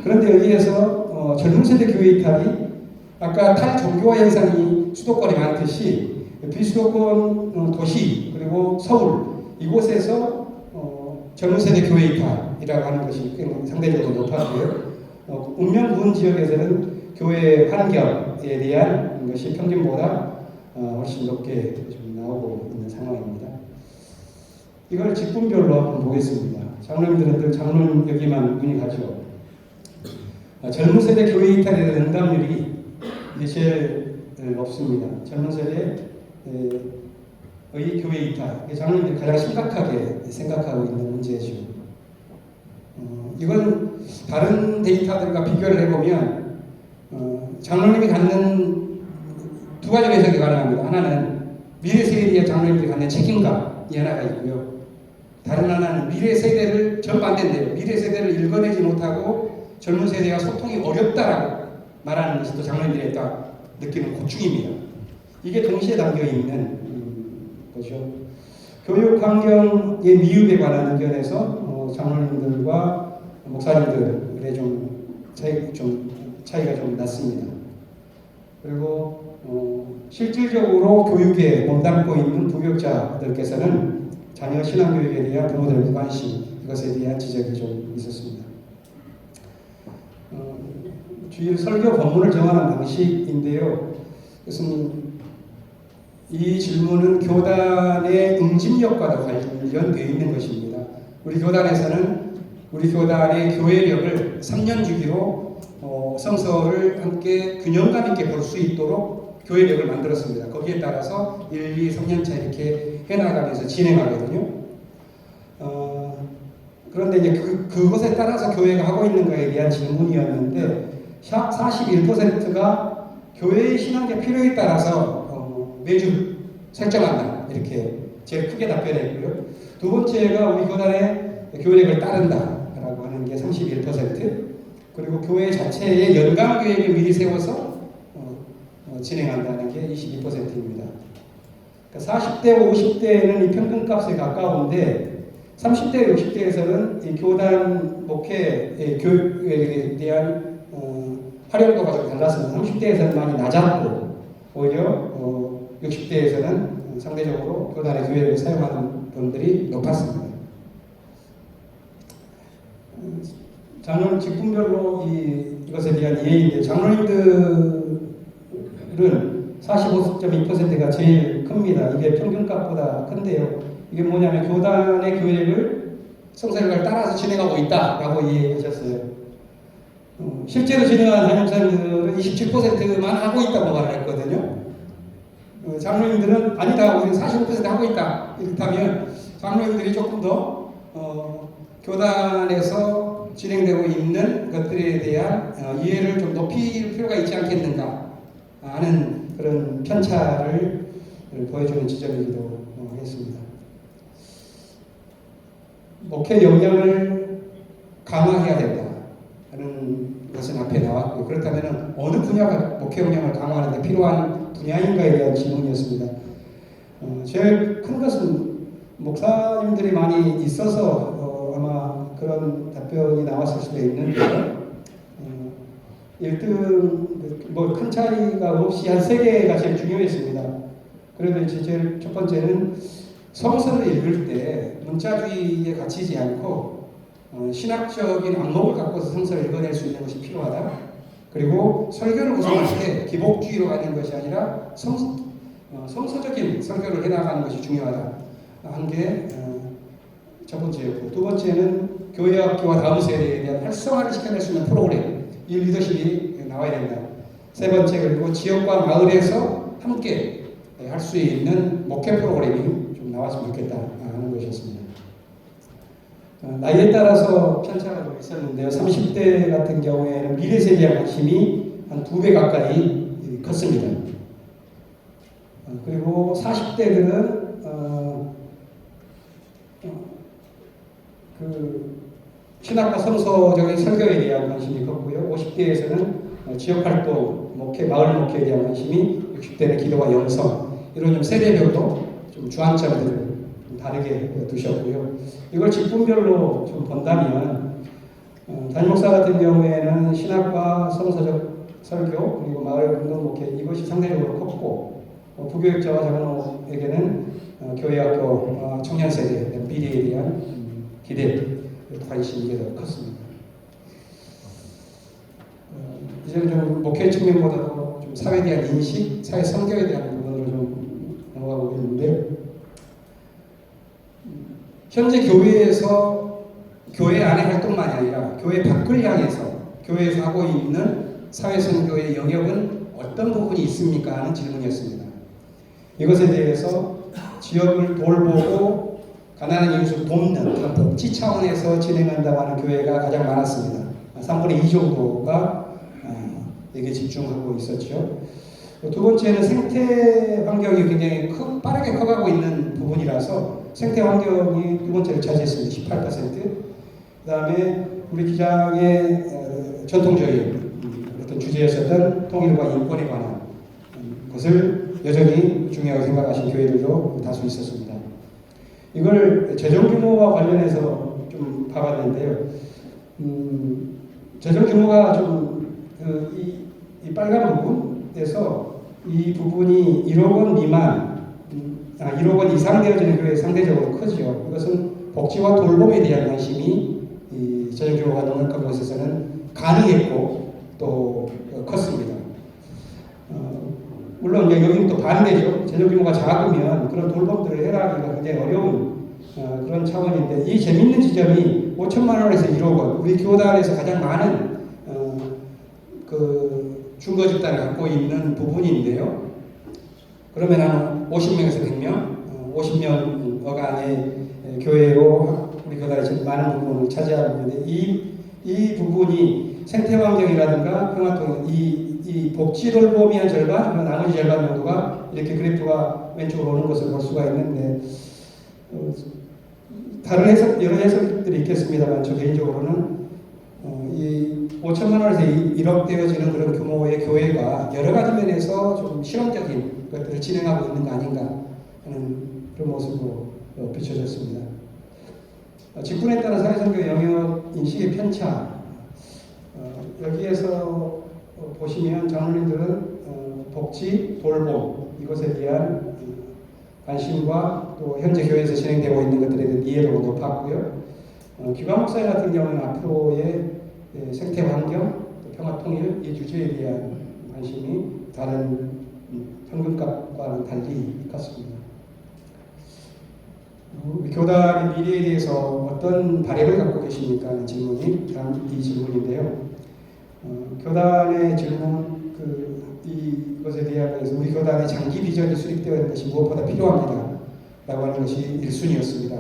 그런데 여기에서 젊은 세대 교회 이탈이 아까 탈종교화 현상이 수도권에 많듯이 비수도권 도시 그리고 서울 이곳에서 젊은 세대 교회 이탈이라고 하는 것이 상대적으로 높았고요. 읍면군 지역에서는 교회 환경에 대한 것이 평균보다 훨씬 높게 좀 나오고 있는 상황입니다. 이걸 직분별로 한번 보겠습니다. 장로님들은 늘 장로님 여기만 눈이 가죠. 젊은 세대 교회 이탈에 대한 응답률이 이게 제일 높습니다. 젊은 세대의 교회 이탈. 장로님들이 가장 심각하게 생각하고 있는 문제죠. 이건 다른 데이터들과 비교를 해보면 장로님이 갖는 두 가지 해석이 가능합니다. 하나는 미래 세대에 대한 장로님들이 갖는 책임감이 하나가 있고요. 다른 하나는 미래 세대를 전반대인데요. 미래 세대를 읽어내지 못하고 젊은 세대와 소통이 어렵다라고 말하는 것이 또 장로님들이 딱 느끼는 고충입니다. 이게 동시에 담겨 있는 거죠. 교육 환경의 미흡에 관한 의견에서 장로님들과 목사님들의 차이가 좀 났습니다. 그리고 실질적으로 교육에 몸담고 있는 부교육자들께서는 자녀 신앙교육에 대한 부모들의 무관심 이것에 대한 지적이 좀 있었습니다. 주일 설교 본문을 정하는 방식인데요. 그것은 이 질문은 교단의 응집력과도 관련되어 있는 것입니다. 우리 교단에서는 우리 교단의 교회력을 3년 주기로 성서를 함께 균형감 있게 볼 수 있도록 교회력을 만들었습니다. 거기에 따라서 1, 2, 3년차 이렇게 해나가면서 진행하거든요. 그런데 이제 그것에 따라서 교회가 하고 있는 것에 대한 질문이었는데 41%가 교회의 신앙의 필요에 따라서 매주 설정한다. 이렇게 제일 크게 답변했고요. 두 번째가 우리 교단의 교회력을 따른다라고 하는 게 31%, 그리고 교회 자체의 연간 계획을 미리 세워서 진행한다는 게 22%입니다. 그러니까 40대, 50대는 이 평균값에 가까운데 30대, 60대에서는 이 교단 목회 교육에 대한 활용도가 좀 달랐습니다. 30대에서는 많이 낮았고 오히려 60대에서는 상대적으로 교단의 교회를 사용하는 분들이 높았습니다. 장로님 직분별로 이것에 대한 이해인데 장로님들은 45.2%가 제일 큽니다. 이게 평균값보다 큰데요. 이게 뭐냐면 교단의 교회를 성서를 따라서 진행하고 있다라고 이해하셨어요. 실제로 진행하는 한목사님들은 27%만 하고 있다고 말을 했거든요. 장로님들은 아니다, 우리는 45% 하고 있다. 이렇다면 장로님들이 조금 더 교단에서 진행되고 있는 것들에 대한 이해를 좀 높일 필요가 있지 않겠는가 하는 그런 편차를 보여주는 지점이기도 하겠습니다. 목회 역량을 강화해야 된다 하는 것은 앞에 나왔고, 그렇다면 어느 분야가 목회 역량을 강화하는 데 필요한 분야인가에 대한 질문이었습니다. 제일 큰 것은 목사님들이 많이 있어서 아마 그런 답변이 나왔을 수도 있는데 1등 뭐 큰 차이가 없이 한 3개가 제일 중요했습니다. 그래도 이제 제일 첫 번째는 성서를 읽을 때 문자주의에 갇히지 않고 신학적인 안목을 갖고서 성서를 읽어낼 수 있는 것이 필요하다. 그리고 설교를 구성할 때 기복주의로 가는 것이 아니라 성서적인 설교를 해나가는 것이 중요하다 한 게 첫 번째였고, 두 번째는 교회학교와 다음 세대에 대한 활성화를 시켜낼 수 있는 프로그램, 이 리더십이 나와야 된다. 세 번째, 그리고 지역과 마을에서 함께 할 수 있는 목회 프로그램이 좀 나왔으면 좋겠다 하는 것이었습니다. 나이에 따라서 편차가 좀 있었는데요. 30대 같은 경우에는 미래세에 대한 관심이 한 2배 가까이 컸습니다. 그리고 40대들은 그 신학과 성서적인 설교에 대한 관심이 컸고요. 50대에서는 지역활동, 목회, 마을 목회에 대한 관심이, 60대는 기도와 영성, 이런 좀 세대별로 좀 주안점들을 좀 다르게 두셨고요. 이걸 직분별로 좀 본다면 담임 목사 같은 경우에는 신학과 성서적 설교 그리고 마을 운동 목회, 이것이 상대적으로 컸고, 부교육자와 장로에게는 교회학교 청년 세대 미래에 대한 기대, 관심이 더 컸습니다. 이제는 좀 목회 측면보다도 좀 사회에 대한 인식, 사회 성격에 대한 부분으로 좀 넘어가고 있는데, 현재 교회에서 교회 안의 활동만이 아니라 교회 밖을 향해서 교회에서 하고 있는 사회 선교의 영역은 어떤 부분이 있습니까? 하는 질문이었습니다. 이것에 대해서 지역을 돌보고 가난한 이웃을 돕는 그런 복지 차원에서 진행한다고 하는 교회가 가장 많았습니다. 3분의 2 정도가 여기에 집중하고 있었죠. 두 번째는 생태 환경이 굉장히 빠르게 커가고 있는 부분이라서 생태 환경이 두 번째를 차지했습니다. 18%. 그 다음에 우리 기장의 전통적인 어떤 주제였었던 통일과 인권에 관한 것을 여전히 중요하게 생각하신 교회들도 다수 있었습니다. 이걸 재정 규모와 관련해서 좀 봐봤는데요. 재정 규모가 좀 이 빨간 부분에서 이 부분이 1억 원 미만, 1억 원 이상 되어지는 교회에 상대적으로 크죠. 이것은 복지와 돌봄에 대한 관심이 이 재정 규모가 넉넉한 곳에서는 가능했고 또 컸습니다. 물론 여기는 또 반대죠. 재정 규모가 작으면 그런 돌봄들을 해나가기가 굉장히 어려운 그런 차원인데, 이 재밌는 지점이 5천만 원에서 1억 원, 우리 교단에서 가장 많은 그 중거 집단을 갖고 있는 부분인데요. 그러면 한 50명에서 100명, 50명 어간의 교회로 우리 교단이 제일 많은 부분을 차지하고 있는데, 이 부분이 생태환경이라든가 평화통일, 이 복지 돌봄이 한 절반, 나머지 절반 정도가 이렇게 그래프가 왼쪽으로 오는 것을 볼 수가 있는데, 다른 여러 해석들이 있겠습니다만, 저 개인적으로는 이 5천만 원에서 1억 되어지는 그런 규모의 교회가 여러 가지 면에서 좀 실험적인 것들을 진행하고 있는 거 아닌가 하는 그런 모습으로 비춰졌습니다. 직분에 따른 사회선교 영역 인식의 편차, 여기에서 보시면 장로님들은 복지, 돌봄, 이것에 대한 관심과 또 현재 교회에서 진행되고 있는 것들에 대한 이해도가 높았고요. 기관 목사님 같은 경우는 앞으로의 생태 환경, 평화 통일 이 주제에 대한 관심이 다른 평균값과는 달리 컸습니다. 교단의 미래에 대해서 어떤 바램을 갖고 계십니까? 하는 질문이 다음 이 질문인데요. 교단의 질문, 이것에 대해서 우리 교단의 장기 비전이 수립되어 있는 것이 무엇보다 필요합니다. 라고 하는 것이 1순위였습니다.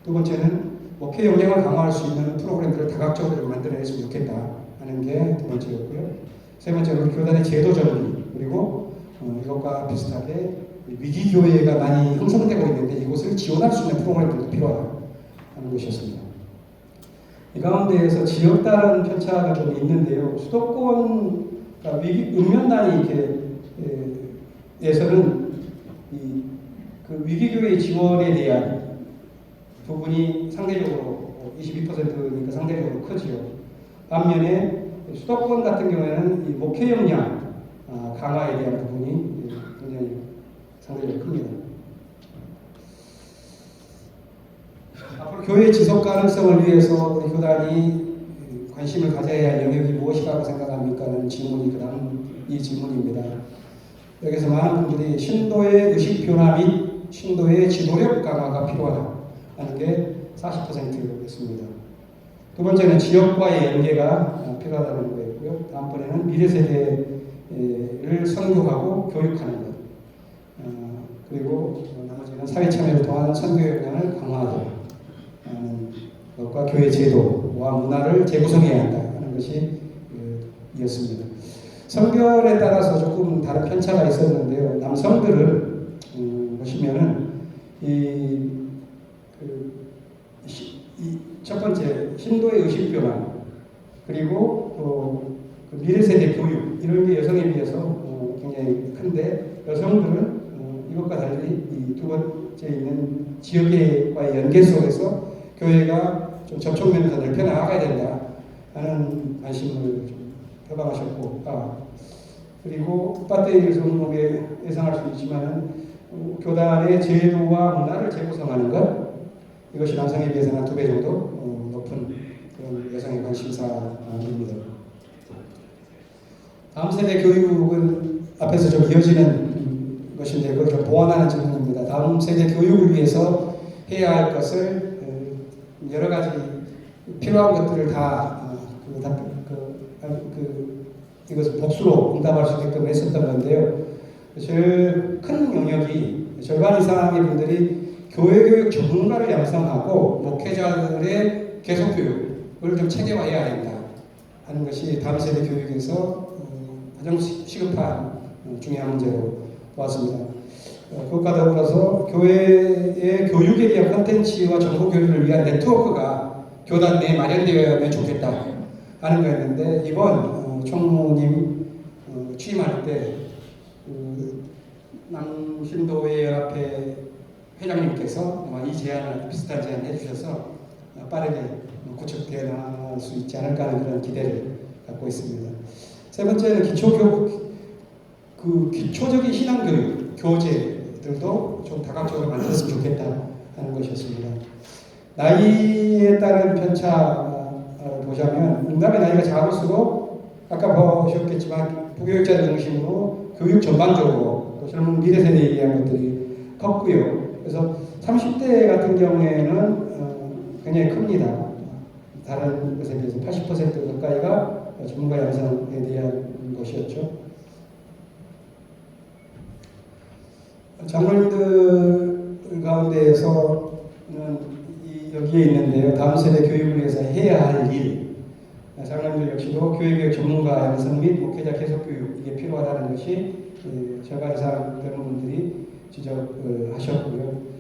두 번째는 목회 역량을 강화할 수 있는 프로그램들을 다각적으로 만들어냈으면 좋겠다 하는 게 두 번째였고요. 세 번째는 우리 교단의 제도 정리, 그리고 이것과 비슷하게 위기교회가 많이 형성되고 있는데 이곳을 지원할 수 있는 프로그램들도 필요하다 하는 것이었습니다. 이 가운데에서 지역 다른 편차가 좀 있는데요. 수도권 읍면단위 에서는 그 위기교회 지원에 대한 부분이 상대적으로 22%니까 상대적으로 크지요. 반면에 수도권 같은 경우에는 이 목회 역량 강화에 대한 부분이 굉장히 상대적으로 큽니다. 앞으로 교회 지속 가능성을 위해서 우리 교단이 관심을 가져야 할 영역이 무엇이라고 생각합니까? 하는 질문이 그다음 이 질문입니다. 여기서 많은 분들이 신도의 의식 변화 및 신도의 지도력 강화가 필요하다 하는 게 40%였습니다. 두 번째는 지역과의 연계가 필요하다는 거였고요. 다음번에는 미래 세대를 선교하고 교육하는 것. 그리고 나머지는 사회 참여를 통한 선교 역량을 강화하는 것과 교회 제도와 문화를 재구성해야 한다 하는 것이 이었습니다. 성별에 따라서 조금 다른 편차가 있었는데요. 남성들을 보시면은 첫 번째 신도의 의식 변화 그리고 또 미래 세대 교육 이런 게 여성에 비해서 굉장히 큰데 여성들은 이것과 달리 이 두 번째 있는 지역과의 연계 속에서 교회가 좀 접촉면을 더 넓혀 나가야 된다 하는 관심을 좀 표방하셨고 그리고 배터리를 성공에 예상할 수 있지만은 교단의 제도와 문화를 재구성하는 것 이것이 남성에 비해서는 2배 정도 높은 그런 여성의 관심사입니다. 다음 세대 교육은 앞에서 좀 이어지는 것인데 그걸 좀 보완하는 질문입니다. 다음 세대 교육을 위해서 해야 할 것을 여러 가지 필요한 것들을 이것을 복수로 응답할 수 있게끔 했었던 건데요. 제일 큰 영역이 절반 이상의 분들이 교회 교육 전문가를 양성하고 목회자들의 계속 교육을 좀 체계화해야 된다 하는 것이 다음 세대 교육에서 가장 시급한 중요한 문제로 보았습니다. 그것과 더불어서 교회의 교육에 대한 콘텐츠와 정보 교육을 위한 네트워크가 교단 내에 마련되어야면 좋겠다 하는 거였는데 이번 총무님 취임할 때 남신도회 연합회 회장님께서 이 제안을 비슷한 제안을 해주셔서 빠르게 구축되어 나갈 수 있지 않을까 하는 그런 기대를 갖고 있습니다. 세 번째는 기초적인 신앙교육, 교재들도 좀 다각적으로 만들었으면 좋겠다 하는 것이었습니다. 나이에 따른 편차를 보자면 응답의 나이가 작을수록 아까 보셨겠지만 부교육자들 중심으로 교육 전반적으로 또 젊은 미래 세대에 대한 것들이 컸고요. 그래서 30대 같은 경우에는 굉장히 큽니다. 다른 것에 비해서 80% 가까이가 전문가 양성에 대한 것이었죠. 장로님들 가운데에서는 여기에 있는데요. 다음 세대 교육을 위해서 해야 할 일. 장로님들 역시도 교육의 전문가 양성 및 목회자 계속 교육 이게 필요하다는 것이 절반 이상 되는 분들이 지적을 하셨고요.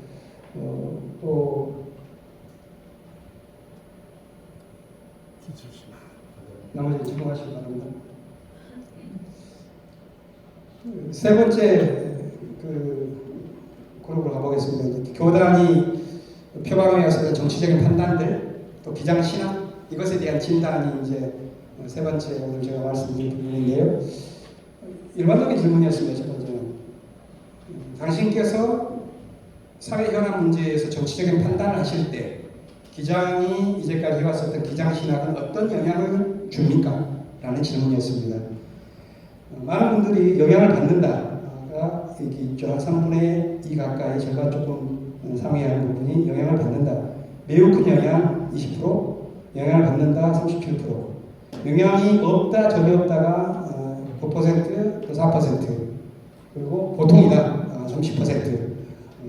또 나머지 질문하시기 바랍니다. 세 번째 그룹으로 가보겠습니다. 교단이 표방해왔었던 정치적인 판단들, 또 기장신앙 이것에 대한 진단이 이제 세 번째 오늘 제가 말씀드릴 부분인데요. 일반적인 질문이었습니다. 첫 번째는 당신께서 사회 현안 문제에서 정치적인 판단을 하실 때 기장이 이제까지 해왔었던 기장신학은 어떤 영향을 줍니까? 라는 질문이었습니다. 많은 분들이 영향을 받는다가 이렇게 있죠. 한 3분의 2 가까이 절반 조금 상회하는 부분이 영향을 받는다. 매우 큰 영향 20%, 영향을 받는다 37%, 영향이 없다 전혀 없다가 9%, 또 4%, 그리고 보통이다 30%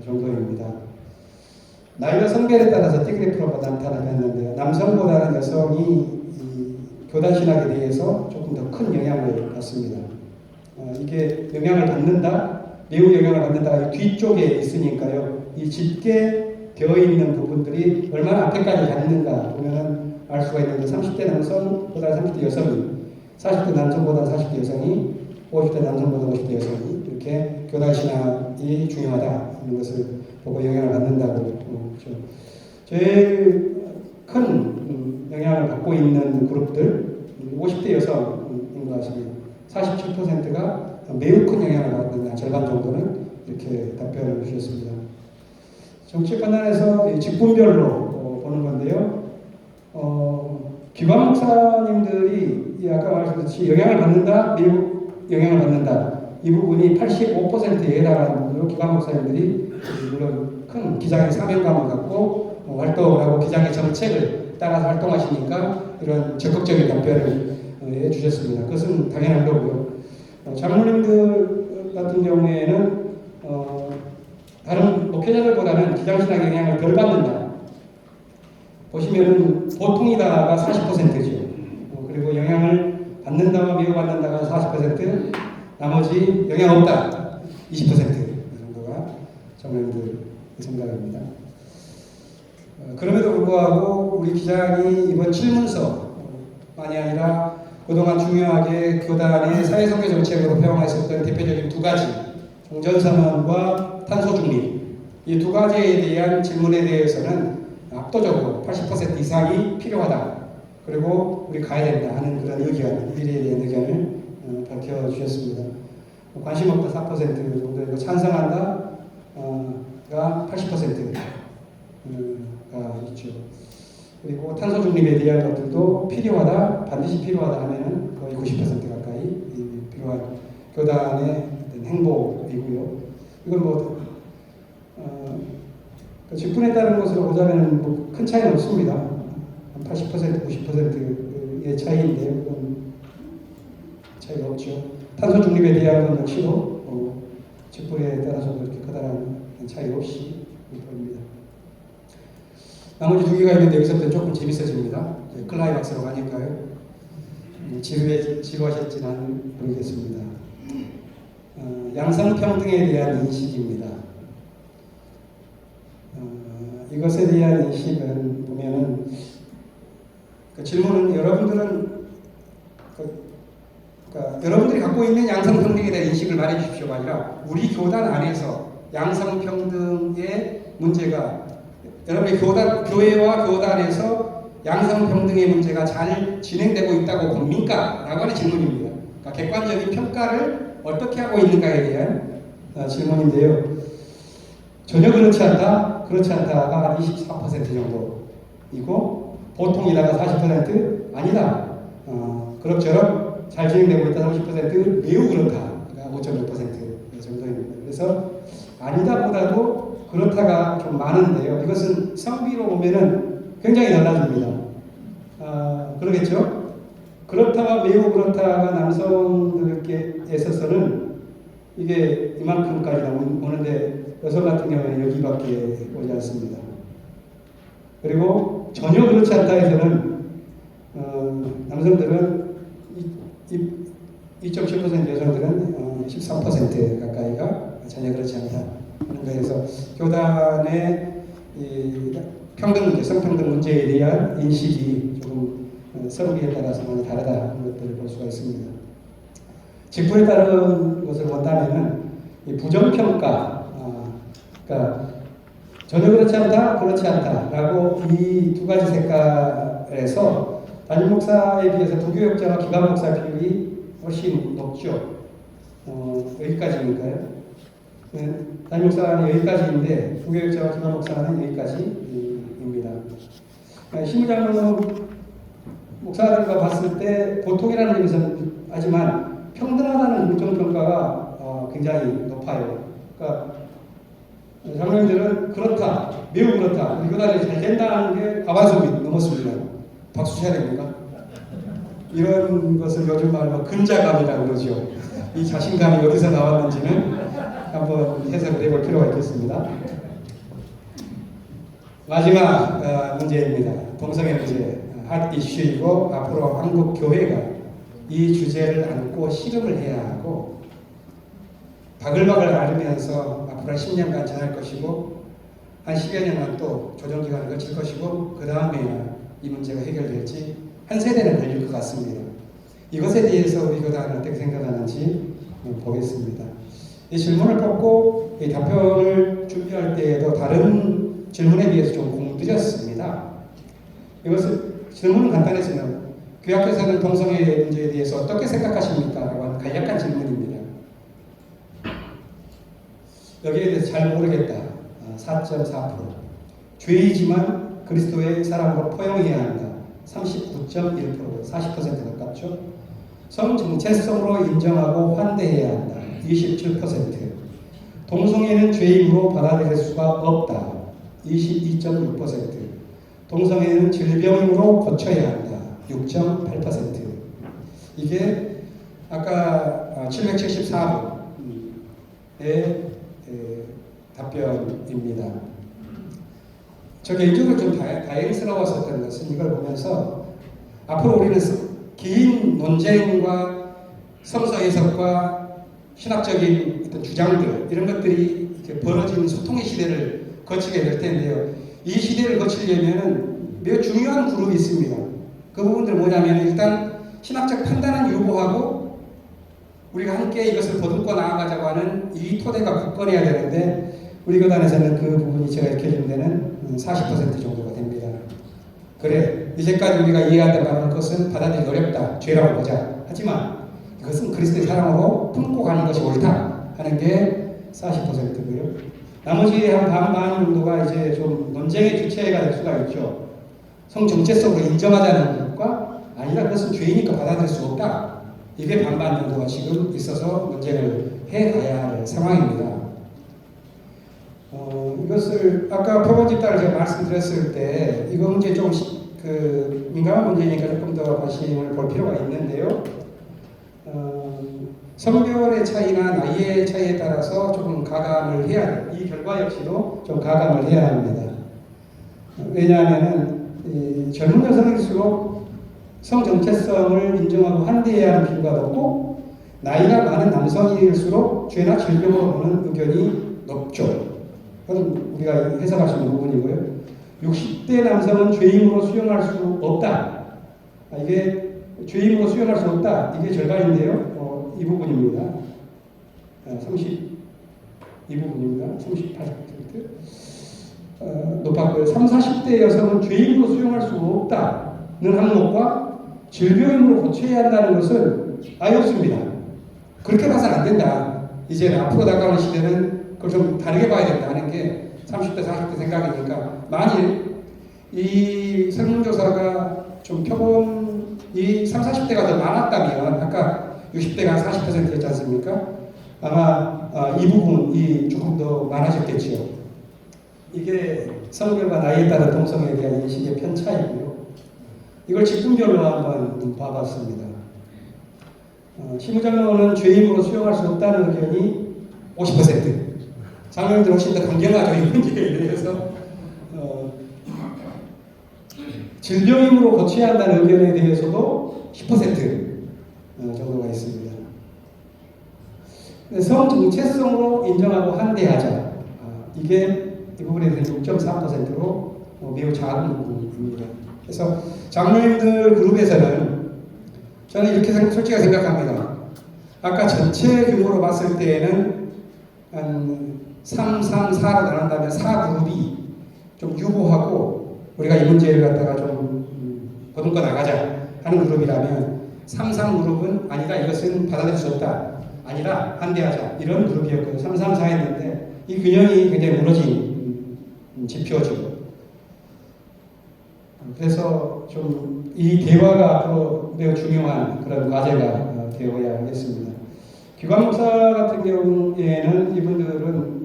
정도입니다. 나이와 성별에 따라서 디그래프가 나타나는데요. 남성보다는 여성이 교단 신학에 대해서 조금 더 큰 영향을 받습니다. 이게 영향을 받는다, 매우 영향을 받는다 뒤쪽에 있으니까요. 이 짙게 되어 있는 부분들이 얼마나 앞에까지 갔는가 보면은 알 수가 있는데 30대 남성보다 30대 여성이, 40대 남성보다 40대 여성이, 50대 남성보다 50대 여성이 이렇게 교단 신학이 중요하다 하는 것을 보고 영향을 받는다고 제일 큰 영향을 갖고 있는 그룹들 50대 여성인 것 같습니다. 47%가 매우 큰 영향을 받는다. 절반 정도는 이렇게 답변을 주셨습니다. 정치 판단에서 직분별로 보는 건데요. 기관 목사님들이 아까 말씀드렸듯이 영향을 받는다, 매우 영향을 받는다. 이 부분이 85%에 해당하는 분으로 기관 목사님들이 물론 큰 기장의 사명감을 갖고 활동을 하고 기장의 정책을 따라서 활동하시니까 이런 적극적인 답변을 해주셨습니다. 그것은 당연한 거고요. 장로님들 같은 경우에는 다른 목회자들보다는 기장신학 영향을 덜 받는다. 보시면은 보통이다가 40%죠. 그리고 영향을 받는다와 매우 받는다가 40%, 나머지 영향 없다 20% 정도가 장로님들 생각입니다. 그럼에도 불구하고 우리 기장이 이번 질문서만이 아니라 그동안 중요하게 교단의 사회선교 정책으로 표방했었던 대표적인 두 가지 종전선언과 탄소중립 이 두 가지에 대한 질문에 대해서는 압도적으로 80% 이상이 필요하다. 그리고 우리 가야 된다 하는 그런 의견, 미래에 대한 의견을 밝혀주셨습니다. 관심 없다 4% 정도이고 찬성한다가 80%가 있죠. 그리고 탄소 중립에 대한 것들도 필요하다, 반드시 필요하다 하면은 거의 90% 가까이 필요한 교단의 행보이고요. 이건 뭐 직분에 따른 것으로 보자면 뭐 큰 차이는 없습니다. 한 80%, 90%의 차이인데요. 차이가 없죠. 탄소 중립에 대한 건 역시도 직분에 따라서 그렇게 커다란 차이 없이 보입니다. 나머지 두 개가 있는데 여기서부터 조금 재밌어집니다. 클라이막스로 가니까요. 지루하실지는 모르겠습니다. 양성평등에 대한 인식입니다. 이것에 대한 인식은 보면은 그 질문은 여러분들은 여러분들이 갖고 있는 양성평등에 대한 인식을 말해 주십시오가 아니라 우리 교단 안에서 양성평등의 문제가 여러분의 교회와 교단에서 양성평등의 문제가 잘 진행되고 있다고 봅니까? 라고 하는 질문입니다. 그러니까 객관적인 평가를 어떻게 하고 있는가에 대한 질문인데요. 전혀 그렇지 않다, 그렇지 않다가 한 24% 정도이고 보통이다가 40% 아니다. 그럭저럭 잘 진행되고 있다 30% 매우 그렇다가 5.6% 정도입니다. 그래서 아니다보다도 그렇다가 좀 많은데요. 이것은 성비로 보면은 굉장히 달라집니다. 그러겠죠? 그렇다가 매우 그렇다가 남성들께 있어서는 이게 이만큼까지 오는데 여성 같은 경우에는 여기밖에 오지 않습니다. 그리고 전혀 그렇지 않다 해서는 남성들은 2.7% 여성들은 13% 가까이가 전혀 그렇지 않다. 그래서 교단의 평등 문제, 성평등 문제에 대한 인식이 조금 서로에 따라서 많이 다르다는 것들을 볼 수가 있습니다. 직분에 따른 것을 본다면은 부정평가, 그러니까 전혀 그렇지 않다, 그렇지 않다라고 이 두 가지 색깔에서 담임 목사에 비해서 부교역자와 기관 목사 비율이 훨씬 높죠. 여기까지니까요. 담임 목사는 여기까지인데 부교역자와 기관 목사는 여기까지입니다. 신부장로 목사들과 봤을 때 보통이라는 얘기는 하지만 평등하다는 긍정평가가 굉장히 높아요. 그러니까 장로님들은 그렇다, 매우 그렇다, 우리 교단이 잘 된다는 게 과반수 넘었습니다. 박수 쳐야 됩니까? 이런 것을 요즘 말로 근자감이라고 그러죠. 이 자신감이 어디서 나왔는지는 한번 해석을 해볼 필요가 있겠습니다. 마지막 문제입니다. 동성애 문제, 핫 이슈이고 앞으로 한국 교회가 이 주제를 안고 씨름을 해야 하고 바글바글 앓으면서 앞으로 10년간 지날 것이고 한 10여 년간 또 조정기간을 거칠 것이고 그 다음에야 이 문제가 해결될지 한 세대는 걸릴 것 같습니다. 이것에 대해서 우리 교단은 어떻게 생각하는지 보겠습니다. 이 질문을 뽑고 이 답변을 준비할 때에도 다른 질문에 비해서 좀 늦었습니다. 이것을 질문은 간단했으나 교학에서는 동성애 문제에 대해서 어떻게 생각하십니까? 라고 하는 간략한 질문입니다. 여기에 대해서 잘 모르겠다. 4.4%. 죄이지만 그리스도의 사랑으로 포용해야 한다. 39.1%, 40% 가깝죠. 성정체성으로 인정하고 환대해야 한다. 27%. 동성애는 죄임으로 받아들일 수가 없다. 22.6%. 동성애는 질병으로 고쳐야 한다. 6.8%. 이게 아까 774번의 답변입니다. 저 개인적으로 좀 다행스러웠었던 것은 이걸 보면서 앞으로 우리는 긴 논쟁과 성서 해석과 신학적인 어떤 주장들 이런 것들이 이렇게 벌어지는 소통의 시대를 거치게 될 텐데요. 이 시대를 거치려면 매우 중요한 그룹이 있습니다. 그 부분들 뭐냐면 일단 신학적 판단은 유보하고 우리가 함께 이것을 보듬고 나아가자고 하는 이 토대가 굳건해야 되는데 우리 교단에서는 그 부분이 제가 익혀진 데는 40% 정도가 됩니다. 그래, 이제까지 우리가 이해하던 바는 것은 받아들이기 어렵다, 죄라고 보자. 하지만 이것은 그리스도의 사랑으로 품고 가는 것이 옳다 하는 게 40%고요. 나머지 한 반반 정도가 이제 좀 논쟁의 주체가 될 수가 있죠. 성 정체성으로 인정하자는 것과 아니라 그것은 죄이니까 받아들일 수 없다. 이게 반반 정도가 지금 있어서 논쟁을 해가야 할 상황입니다. 이것을 아까 표본집단을 제가 말씀드렸을 때 이거 문제 좀 민감한 문제니까 조금 더 관심을 볼 필요가 있는데요. 성별의 차이나 나이의 차이에 따라서 조금 가감을 해야 해요. 이 결과 역시도 좀 가감을 해야 합니다. 왜냐하면 젊은 여성일수록 성 정체성을 인정하고 환대해야 하는 비율가 높고 나이가 많은 남성일수록 죄나 질병으로 보는 의견이 높죠. 그건 우리가 해석할 수 있는 부분이고요. 60대 남성은 죄임으로 수용할 수 없다. 이게 죄임으로 수용할 수 없다. 이게 절반인데요. 이 부분입니다. 이 부분입니다. 38%. 높았고요. 30, 40대 여성은 죄임으로 수용할 수 없다는 항목과 질병임으로 고쳐야 한다는 것은 아예 없습니다. 그렇게 봐서는 안 된다. 이제 앞으로 다가오는 시대는 그걸 좀 다르게 봐야 된다는 게 30대, 40대 생각이니까 만일 이 설문조사가 좀 표본이 30, 40대가 더 많았다면 아까 60대가 40%였지 않습니까? 아마 이 부분이 조금 더 많아졌겠죠. 이게 성별과 나이에 따른 동성애에 대한 인식의 편차이고요. 이걸 직분별로 한번 봐봤습니다. 심우장로는 죄임으로 수용할 수 없다는 의견이 50%. 장로님들 훨씬 더 강경하죠. 이 문제에 대해서. 질병임으로 고쳐야 한다는 의견에 대해서도 10% 정도가 있습니다. 성 정체성으로 인정하고 환대하자. 이게 이 부분에 대해서 6.4%로 매우 작은 부분입니다. 그래서 장로님들 그룹에서는 저는 이렇게 솔직히 생각합니다. 아까 전체 규모로 봤을 때에는 한 3, 3, 4로 나눈다면 4그룹이 좀 유보하고 우리가 이 문제를 갖다가 좀 보듬고 나가자 하는 그룹이라면 3, 3그룹은 아니다, 이것은 받아들일 수 없다, 아니라 환대하자, 이런 그룹이었거든요. 3, 3, 4였는데 이 균형이 굉장히 무너진 지표죠. 그래서 좀 이 대화가 앞으로 매우 중요한 그런 과제가 되어야 하겠습니다. 기관 목사 같은 경우에는 이분들은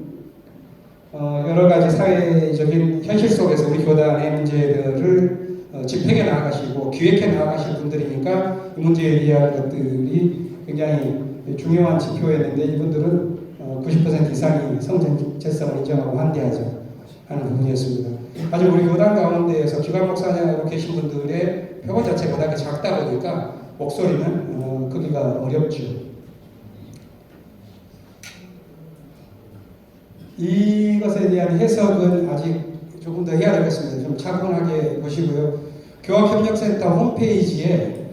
여러 가지 사회적인 현실 속에서 우리 교단의 문제들을 집행해 나아가시고 기획해 나아가실 분들이니까 이 문제에 대한 것들이 굉장히 중요한 지표였는데 이분들은 90% 이상이 성정체성을 인정하고 환대하죠 하는 부분이었습니다. 아직 우리 교단 가운데에서 기관 목사님으로 계신 분들의 표본 자체가 워낙 작다 보니까 목소리는 크기가 어렵죠. 이것에 대한 해석은 아직 조금 더 해야 되겠습니다. 좀 차분하게 보시고요. 교학협력센터 홈페이지에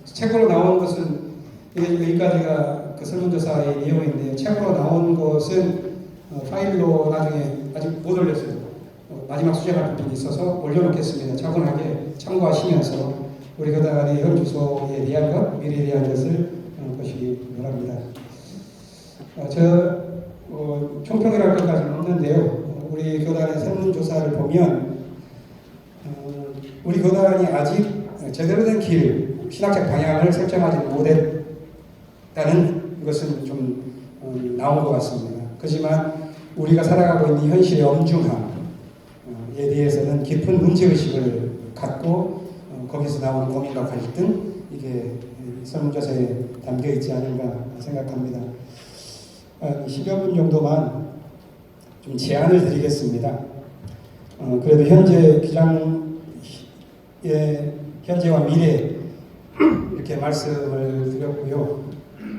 책으로 나온 것은 여기까지가 그 설문조사의 내용인데요. 책으로 나온 것은 파일로 나중에 아직 못 올렸어요. 마지막 수정할 부분이 있어서 올려놓겠습니다. 차분하게 참고하시면서 우리 교단의 현 주소에 대한 것, 미래에 대한 것을 보시기 바랍니다. 총평이랄 것까지는 없는데요. 우리 교단의 설문조사를 보면 우리 교단이 아직 제대로 된 길, 신학적 방향을 설정하지 못했다는 것은 좀 나온 것 같습니다. 하지만 우리가 살아가고 있는 현실의 엄중함에 대해서는 깊은 문제의식을 갖고 거기서 나오는 고민과 갈등, 이게 설문조사에 담겨 있지 않은가 생각합니다. 10여 분 정도만 좀 제안을 드리겠습니다. 그래도 현재 기장의 현재와 미래 이렇게 말씀을 드렸고요.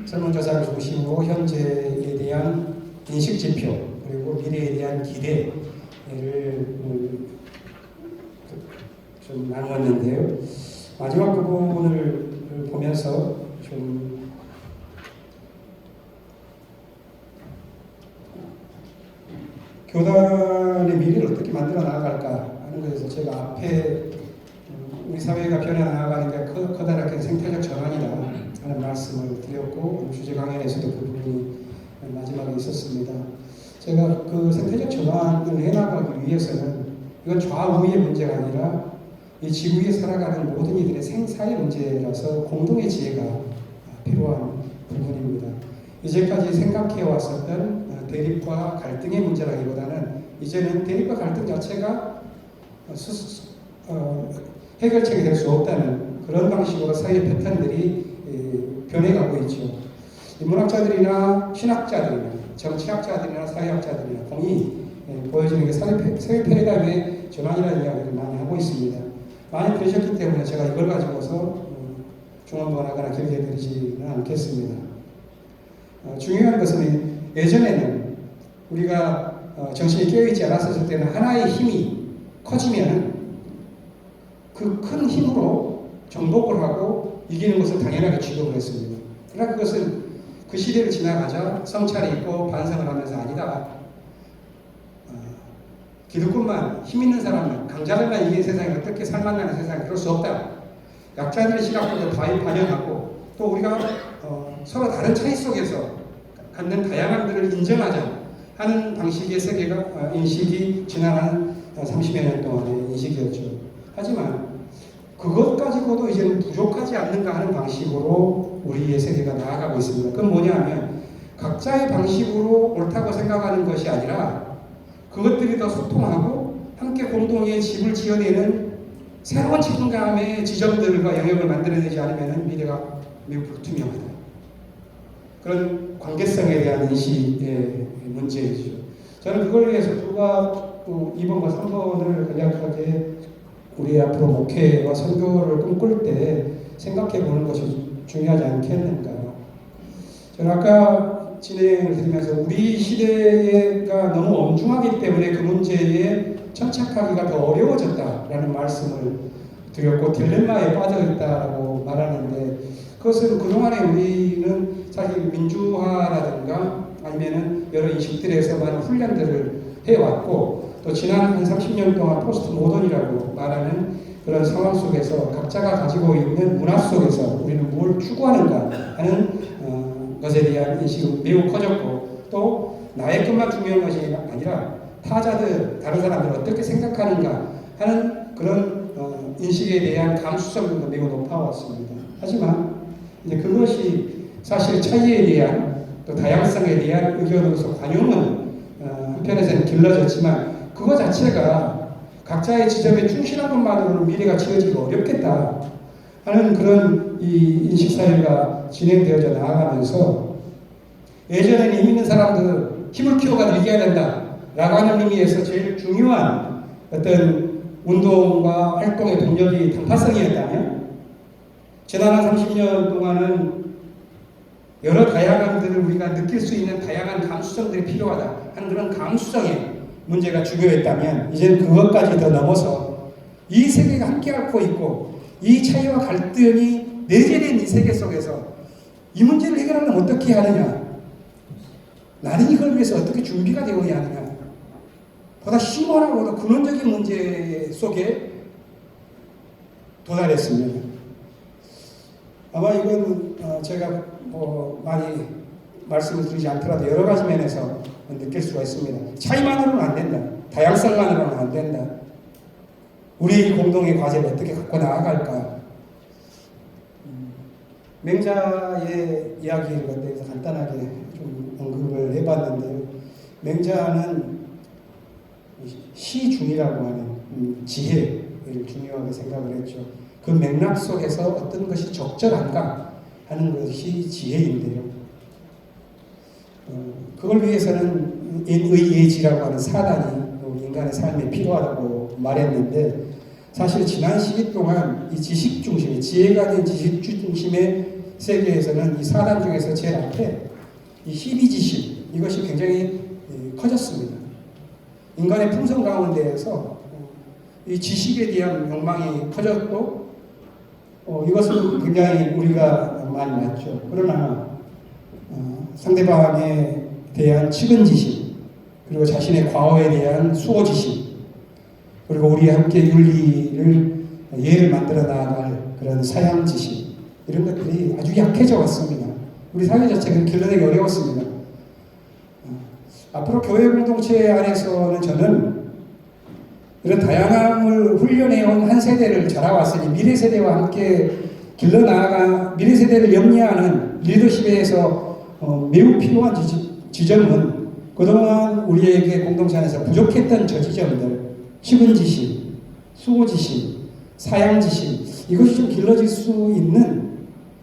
설문조사를 중심으로 현재에 대한 인식지표 그리고 미래에 대한 기대를 좀 나누었는데요. 마지막 부분을 보면서 좀 교단의 미래를 어떻게 만들어 나아갈까 하는 것에서 제가 앞에 우리 사회가 변해 나아가니까 커다랗게 생태적 전환이다 하는 말씀을 드렸고 주제 강연에서도 그 부분이 마지막에 있었습니다. 제가 그 생태적 전환을 해나가기 위해서는 이건 좌우의 문제가 아니라 이 지구에 살아가는 모든 이들의 생사의 문제라서 공동의 지혜가 필요한 부분입니다. 이제까지 생각해 왔었던 대립과 갈등의 문제라기보다는 이제는 대립과 갈등 자체가 해결책이 될 수 없다는 그런 방식으로 사회 패턴들이 변해가고 있죠. 인문학자들이나 신학자들이나 정치학자들이나 사회학자들이나 공이 보여지는 게 사회 패러다임의 전환이라는 이야기를 많이 하고 있습니다. 많이 들으셨기 때문에 제가 이걸 가지고서 중언부언하거나 길게 드리지는 않겠습니다. 중요한 것은 예전에는 우리가 정신이 깨어있지 않았을 때는 하나의 힘이 커지면 그 큰 힘으로 정복을 하고 이기는 것을 당연하게 취급을 했습니다. 그러나 그것은 그 시대를 지나가자 성찰이 있고 반성을 하면서 아니다. 기득권만 힘 있는 사람은 강자들만 이긴 세상에 어떻게 살만나는 세상에 그럴 수 없다. 약자들의 시각도 반영하고 또 우리가 서로 다른 차이 속에서 갖는 다양함들을 인정하자 하는 방식의 세계가 인식이 지난 30여 년 동안의 인식이었죠. 하지만 그것 가지고도 이제는 부족하지 않는가 하는 방식으로 우리의 세계가 나아가고 있습니다. 그건 뭐냐면 각자의 방식으로 옳다고 생각하는 것이 아니라 그것들이 더 소통하고 함께 공동의 집을 지어내는 새로운 책임감의 지점들과 영역을 만들어내지 않으면 미래가 매우 불투명하다. 그런 관계성에 대한 인식의 문제이죠. 저는 그걸 위해서 불과 2번과 3번을 간략하게 우리 앞으로 목회와 선교를 꿈꿀 때 생각해 보는 것이 중요하지 않겠는가. 저는 아까 진행을 드리면서 우리 시대가 너무 엄중하기 때문에 그 문제에 천착하기가 더 어려워졌다라는 말씀을 드렸고 딜레마에 빠져 있다고 말하는데 그것은 그동안에 우리는 사실 민주화라든가 아니면은 여러 인식들에서 많은 훈련들을 해왔고 또 지난 한 30년 동안 포스트 모던이라고 말하는 그런 상황 속에서 각자가 가지고 있는 문화 속에서 우리는 뭘 추구하는가 하는 것에 대한 인식이 매우 커졌고 또 나의 것만 중요한 것이 아니라 타자들, 다른 사람들 어떻게 생각하는가 하는 그런 인식에 대한 감수성도 매우 높아왔습니다. 하지만 이제 그것이 사실 차이에 대한 또 다양성에 대한 의견으로서 관용은 한편에서는 길러졌지만 그거 자체가 각자의 지점에 충실한 것만으로는 미래가 지어지기 어렵겠다 하는 그런 이 인식사회가 진행되어져 나아가면서 예전에는 힘 있는 사람들 힘을 키워가지고 이겨야 된다 라고 하는 의미에서 제일 중요한 어떤 운동과 활동의 동력이 단파성이었다면 지난 한 30년 동안은 여러 다양함들을 우리가 느낄 수 있는 다양한 감수성들이 필요하다 하는 그런 감수성의 문제가 중요했다면 이제는 그것까지 더 넘어서 이 세계가 함께 앓고 있고 이 차이와 갈등이 내재된 이 세계 속에서 이 문제를 해결하려면 어떻게 하느냐 나는 이걸 위해서 어떻게 준비가 되어야 하느냐 보다 심오하고 더 근원적인 문제 속에 도달했습니다. 아마 이건 제가 많이 말씀을 드리지 않더라도 여러 가지 면에서 느낄 수가 있습니다. 차이만으로는 안 된다. 다양성만으로는 안 된다. 우리 공동의 과제를 어떻게 갖고 나아갈까? 맹자의 이야기를 대해서 간단하게 좀 언급을 해봤는데요. 맹자는 시중이라고 하는 지혜를 중요하게 생각을 했죠. 그 맥락 속에서 어떤 것이 적절한가 하는 것이 지혜인데요. 그걸 위해서는 인의예지라고 하는 사단이 우리 인간의 삶에 필요하다고 말했는데, 사실 지난 시기 동안 이 지식 중심의, 지혜가 된 지식 중심의 세계에서는 이 사단 중에서 제일 앞에 이 희비지식, 이것이 굉장히 커졌습니다. 인간의 품성 가운데에서 이 지식에 대한 욕망이 커졌고, 이것은 굉장히 우리가 많이 봤죠. 그러나 상대방에 대한 측은지식, 그리고 자신의 과거에 대한 수호지식, 그리고 우리 함께 윤리를 예를 만들어 나아갈 그런 사양지식, 이런 것들이 아주 약해져 왔습니다. 우리 사회 자체가 길러내기 어려웠습니다. 앞으로 교회 공동체 안에서는 저는 이런 다양함을 훈련해온 한 세대를 자라왔으니 미래 세대와 함께 길러나아가 미래 세대를 염려하는 리더십에서 매우 필요한 지점은 그동안 우리에게 공동체 안에서 부족했던 저 지점들, 측은지식, 수호지식, 사양지식, 이것이 좀 길러질 수 있는,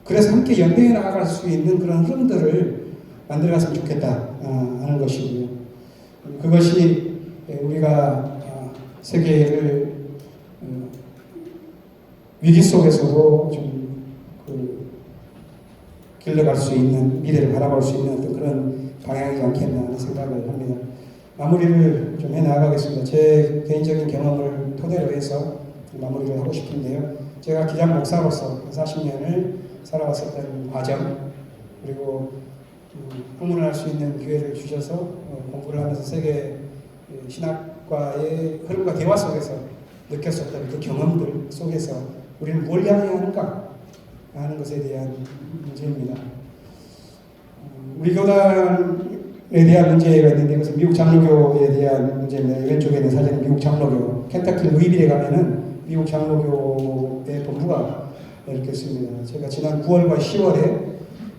그래서 함께 연대해 나아갈 수 있는 그런 흐름들을 만들어갔으면 좋겠다 하는 것이고요. 그것이 우리가 세계를 위기 속에서도 좀 길러갈 수 있는, 미래를 바라볼 수 있는 어떤 그런 방향이지 않겠나 하는 생각을 합니다. 마무리를 좀 해나가겠습니다. 제 개인적인 경험을 토대로 해서 마무리를 하고 싶은데요. 제가 기장 목사로서 40년을 살아왔었던 과정, 그리고 학문을 할 수 있는 기회를 주셔서 공부를 하면서 세계 신학과의 흐름과 대화 속에서 느꼈었던 그 경험들 속에서 우리는 뭘 향해야 하는가 하는 것에 대한 문제입니다. 우리 교단에 대한 문제가 있는데, 이것은 미국 장로교에 대한 문제입니다. 왼쪽에 있는 사진은 미국 장로교, 켄터키 루이빌에 가면은 미국 장로교의 본부가 이렇게 있습니다. 제가 지난 9월과 10월에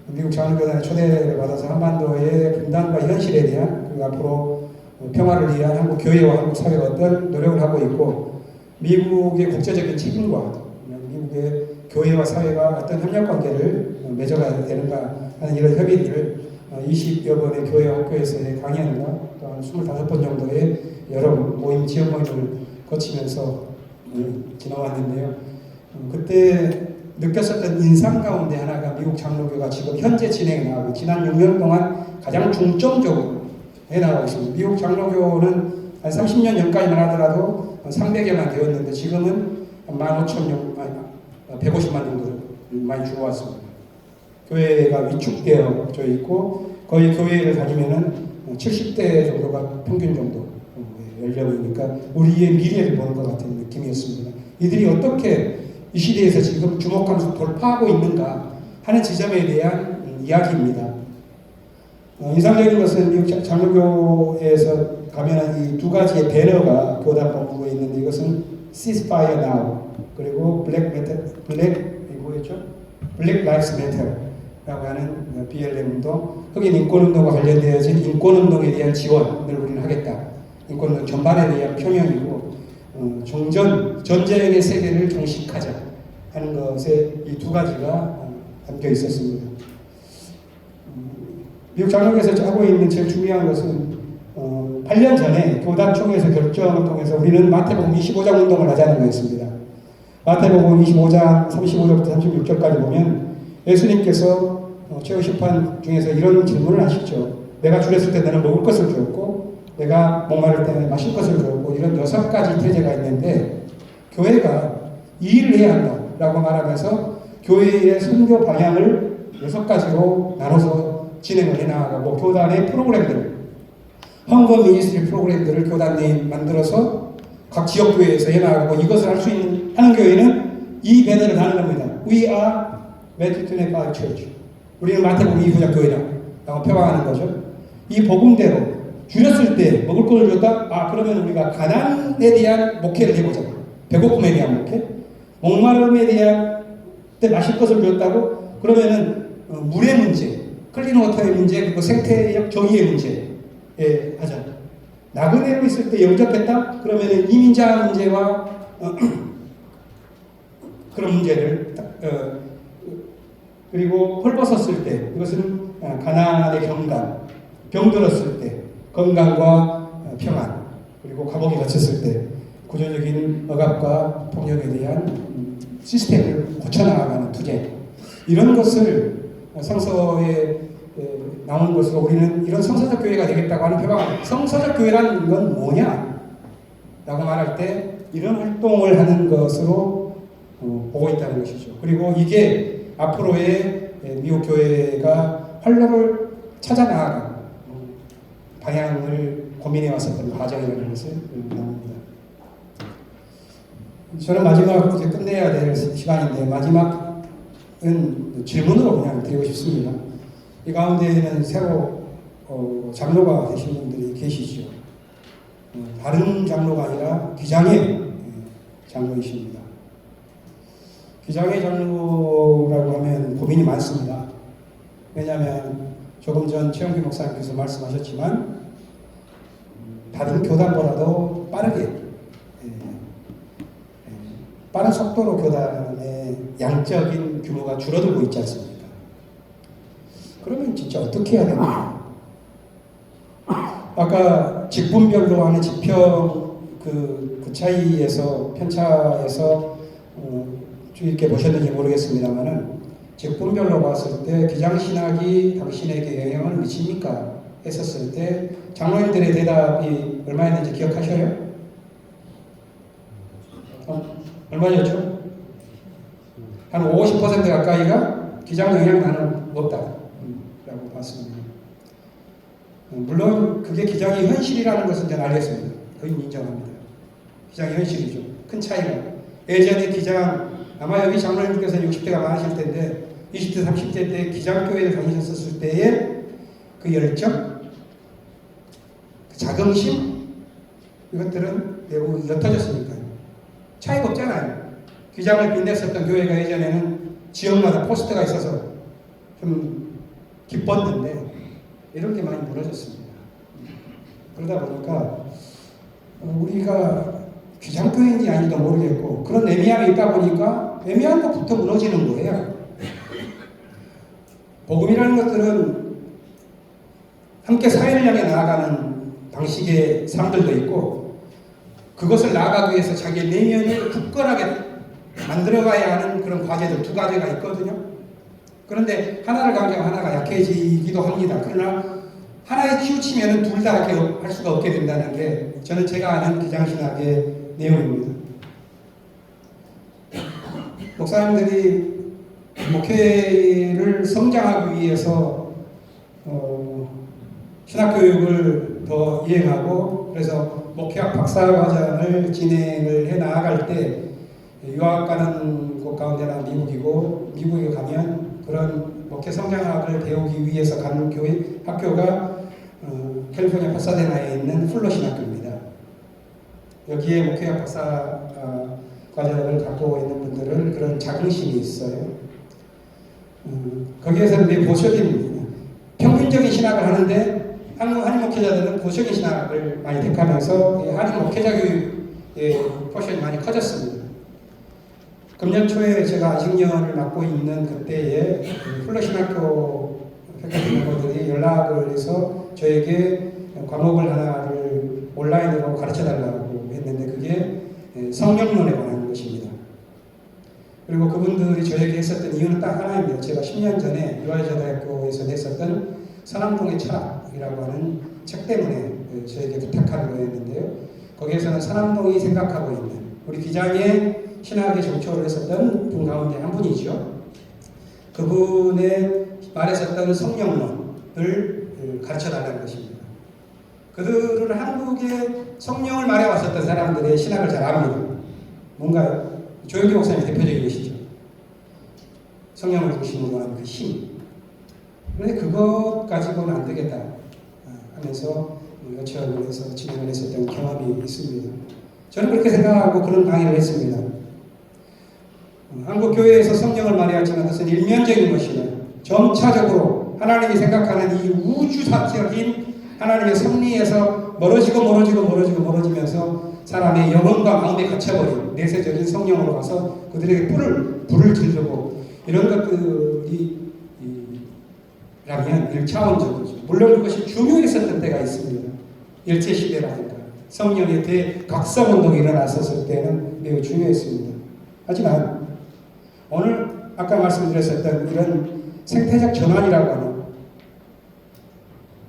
미국 장로교단의 초대를 받아서 한반도의 분단과 현실에 대한, 그리고 앞으로 평화를 위한 한국 교회와 한국 사회가 어떤 노력을 하고 있고, 미국의 국제적인 책임과 미국의 교회와 사회가 어떤 협력 관계를 맺어가야 되는가 하는 이런 협의를 20여 번의 교회 학교에서의 강연과 또 한 25번 정도의 여러 모임, 지역 모임을 거치면서 지나왔는데요. 그때 느꼈었던 인상 가운데 하나가 미국 장로교가 지금 현재 진행해 나가고 지난 6년 동안 가장 중점적으로 해나가고 있습니다. 미국 장로교는 한 30년 전까지만 하더라도 300여만 되었는데 지금은 150만 정도를 많이 줄어왔습니다. 교회가 위축되어져 있고 거의 교회를 다니면은 70대 정도가 평균 정도 연령이니까 우리의 미래를 보는 것 같은 느낌이었습니다. 이들이 어떻게 이 시대에서 지금 주목하면서 돌파하고 있는가 하는 지점에 대한 이야기입니다. 인상적인 것은 미국 장로교에서 가면 이 두 가지의 배너가 교단 본부에 있는데, 이것은 Ceasefire Now, 그리고 Black Lives Matter라고 하는 BLM 운동, 흑인 인권 운동과 관련되어진 인권 운동에 대한 지원을 우리는 하겠다. 인권 운동 전반에 대한 표명이고, 전쟁의 세계를 종식하자 하는 것에 이 두 가지가 담겨 있었습니다. 미국 장로교에서 하고 있는 제일 중요한 것은 8년 전에 교단 총회에서 결정을 통해서 우리는 마태복음 25장 운동을 하자는 거였습니다. 마태복음 25장 35절부터 36절까지 보면 예수님께서 최후 심판 중에서 이런 질문을 하시죠. 내가 줄였을 때 너는 먹을 것을 주었고, 내가 목마를 때 마실 것을 주었고, 이런 6가지 태제가 있는데 교회가 이 일을 해야 한다라고 말하면서 교회의 선교 방향을 6가지로 나눠서 진행을 해나가고, 교단의 프로그램들, 헌금 미니스트리 프로그램들을 교단 내에 만들어서 각 지역 교회에서 해나가고 이것을 할 수 있는 하는 교회는 이 배너를 다는 겁니다. We are Matthew 25 Church. 우리는 마태복음 이후자 교회다. 라고 표방하는 거죠. 이 복음대로 줄였을 때 먹을 것을 줬다? 아, 그러면 우리가 가난에 대한 목회를 해보자. 배고픔에 대한 목회? 목마름에 대한 때 마실 것을 줬다고? 그러면은 물의 문제, 클린워터의 문제, 그리고 생태적 정의의 문제 하자. 나그네로 있을 때 영접했다? 그러면은 이민자 문제와 그런 문제를 그리고 헐벗었을 때 이것은 가난의 경감, 병들었을 때 건강과 평안, 그리고 감옥에 갇혔을 때 구조적인 억압과 폭력에 대한 시스템을 고쳐나가는 투쟁, 이런 것을 성서에 나오는 것으로 우리는 이런 성서적 교회가 되겠다고 하는 표방을, 성서적 교회라는 건 뭐냐? 라고 말할 때 이런 활동을 하는 것으로 보고 있다는 것이죠. 그리고 이게 앞으로의 미국 교회가 활로를 찾아 나아가는 방향을 고민해 왔었던 과정이라는 것을 나옵니다. 저는 마지막 이제 끝내야 될 시간인데 마지막은 질문으로 그냥 드리고 싶습니다. 이 가운데에는 새로 장로가 되신 분들이 계시죠. 다른 장로가 아니라 기장의 장로이십니다. 기장의 장로라고 하면 고민이 많습니다. 왜냐하면 조금 전 최영규 목사님께서 말씀하셨지만 다른 교단보다도 빠른 속도로 교단의 양적인 규모가 줄어들고 있지 않습니까? 그러면 진짜 어떻게 해야 되나? 아까 직분별로 하는 지평 그 차이에서 편차에서 이렇게 보셨는지 모르겠습니다만은 직분별로 봤을 때 기장신학이 당신에게 영향을 미칩니까? 했었을 때 장로님들의 대답이 얼마였는지 기억하셔요? 얼마였죠? 한 50% 가까이가 기장 영향 나는 없다 라고 봤습니다. 물론 그게 기장의 현실이라는 것은 저는 알겠습니다. 거의 인정합니다. 기장의 현실이죠. 큰 차이가. 예전에 기장, 아마 여기 장로님께서 60대가 많으실 텐데 20대 30대 때 기장교회를 다니셨을 때의 그 열정, 그 자긍심, 이것들은 매우 옅어졌으니까요. 차이가 없잖아요. 기장을 빛냈었던 교회가 예전에는 지역마다 포스터가 있어서 좀 기뻤는데 이런 게 많이 무너졌습니다. 그러다 보니까 우리가 기장교회인지 아닌지도 모르겠고 그런 애매함이 있다 보니까 애매한 것부터 무너지는 거예요. 복음이라는 것들은 함께 사회를 향해 나아가는 방식의 삶들도 있고 그것을 나아가기 위해서 자기의 내면을 굳건하게 만들어가야 하는 그런 과제들 두 가지가 있거든요. 그런데 하나를 강조하면 하나가 약해지기도 합니다. 그러나 하나에 치우치면 둘 다 할 수가 없게 된다는 게 저는 제가 아는 기장신학의 내용입니다. 목사님들이 목회를 성장하기 위해서 신학교육을 더 이행하고 그래서 목회학 박사과정을 진행을 해 나아갈 때 유학 가는 곳 가운데는 미국이고 미국에 가면 그런 목회 성장학을 배우기 위해서 가는 학교가 캘리포니아 파사데나에 있는 풀러 신학교입니다. 여기에 목회학 박사 과정을 갖고 있는 분들은 그런 자긍심이 있어요. 거기에서는 보수적인 평균적인 신학을 하는데 한인 목회자들은 보수적인 신학을 많이 택하면서 한인 목회자 교육의 포션이 많이 커졌습니다. 금년 초에 제가 안식년을 맡고 있는 그때에 풀러 신학교 패커티 멤버들이 연락을 해서 저에게 과목을 하나를 온라인으로 가르쳐 달라고 했는데 그게 성령론에 관한 것입니다. 그리고 그분들이 저에게 했었던 이유는 딱 하나입니다. 제가 10년 전에 유아여자대학교에서 냈었던 서남동의 철학이라고 하는 책 때문에 저에게 부탁한 거였는데요. 거기에서는 서남동이 생각하고 있는 우리 기장의 신학에 정초를 했었던 분 가운데 한 분이죠. 그분의 말했었던 성령론을 가르쳐 달라는 것입니다. 그들은 한국에 성령을 말해왔었던 사람들의 신학을 잘 압니다. 뭔가요? 조영기 목사님 대표적인 것이죠. 성령을 중심으로 하는 그 힘. 그런데 그것 가지고는 안 되겠다 하면서 요청을 해서 진행을 했었던 경험이 있습니다. 저는 그렇게 생각하고 그런 강의를 했습니다. 한국 교회에서 성령을 말해왔지만 그것은 일면적인 것이며 점차적으로 하나님이 생각하는 이 우주사적인 하나님의 섭리에서 멀어지면서 사람의 영혼과 마음에 갇혀버린 내세적인 성령으로 가서 그들에게 불을 지르고 이런 것들이 라면 1차원적이죠. 물론 그것이 중요했었던 때가 있습니다. 일제시대라든가 성령의 대각성운동이 일어났었을 때는 매우 중요했습니다. 하지만 오늘 아까 말씀드렸었던 이런 생태적 전환이라고 하는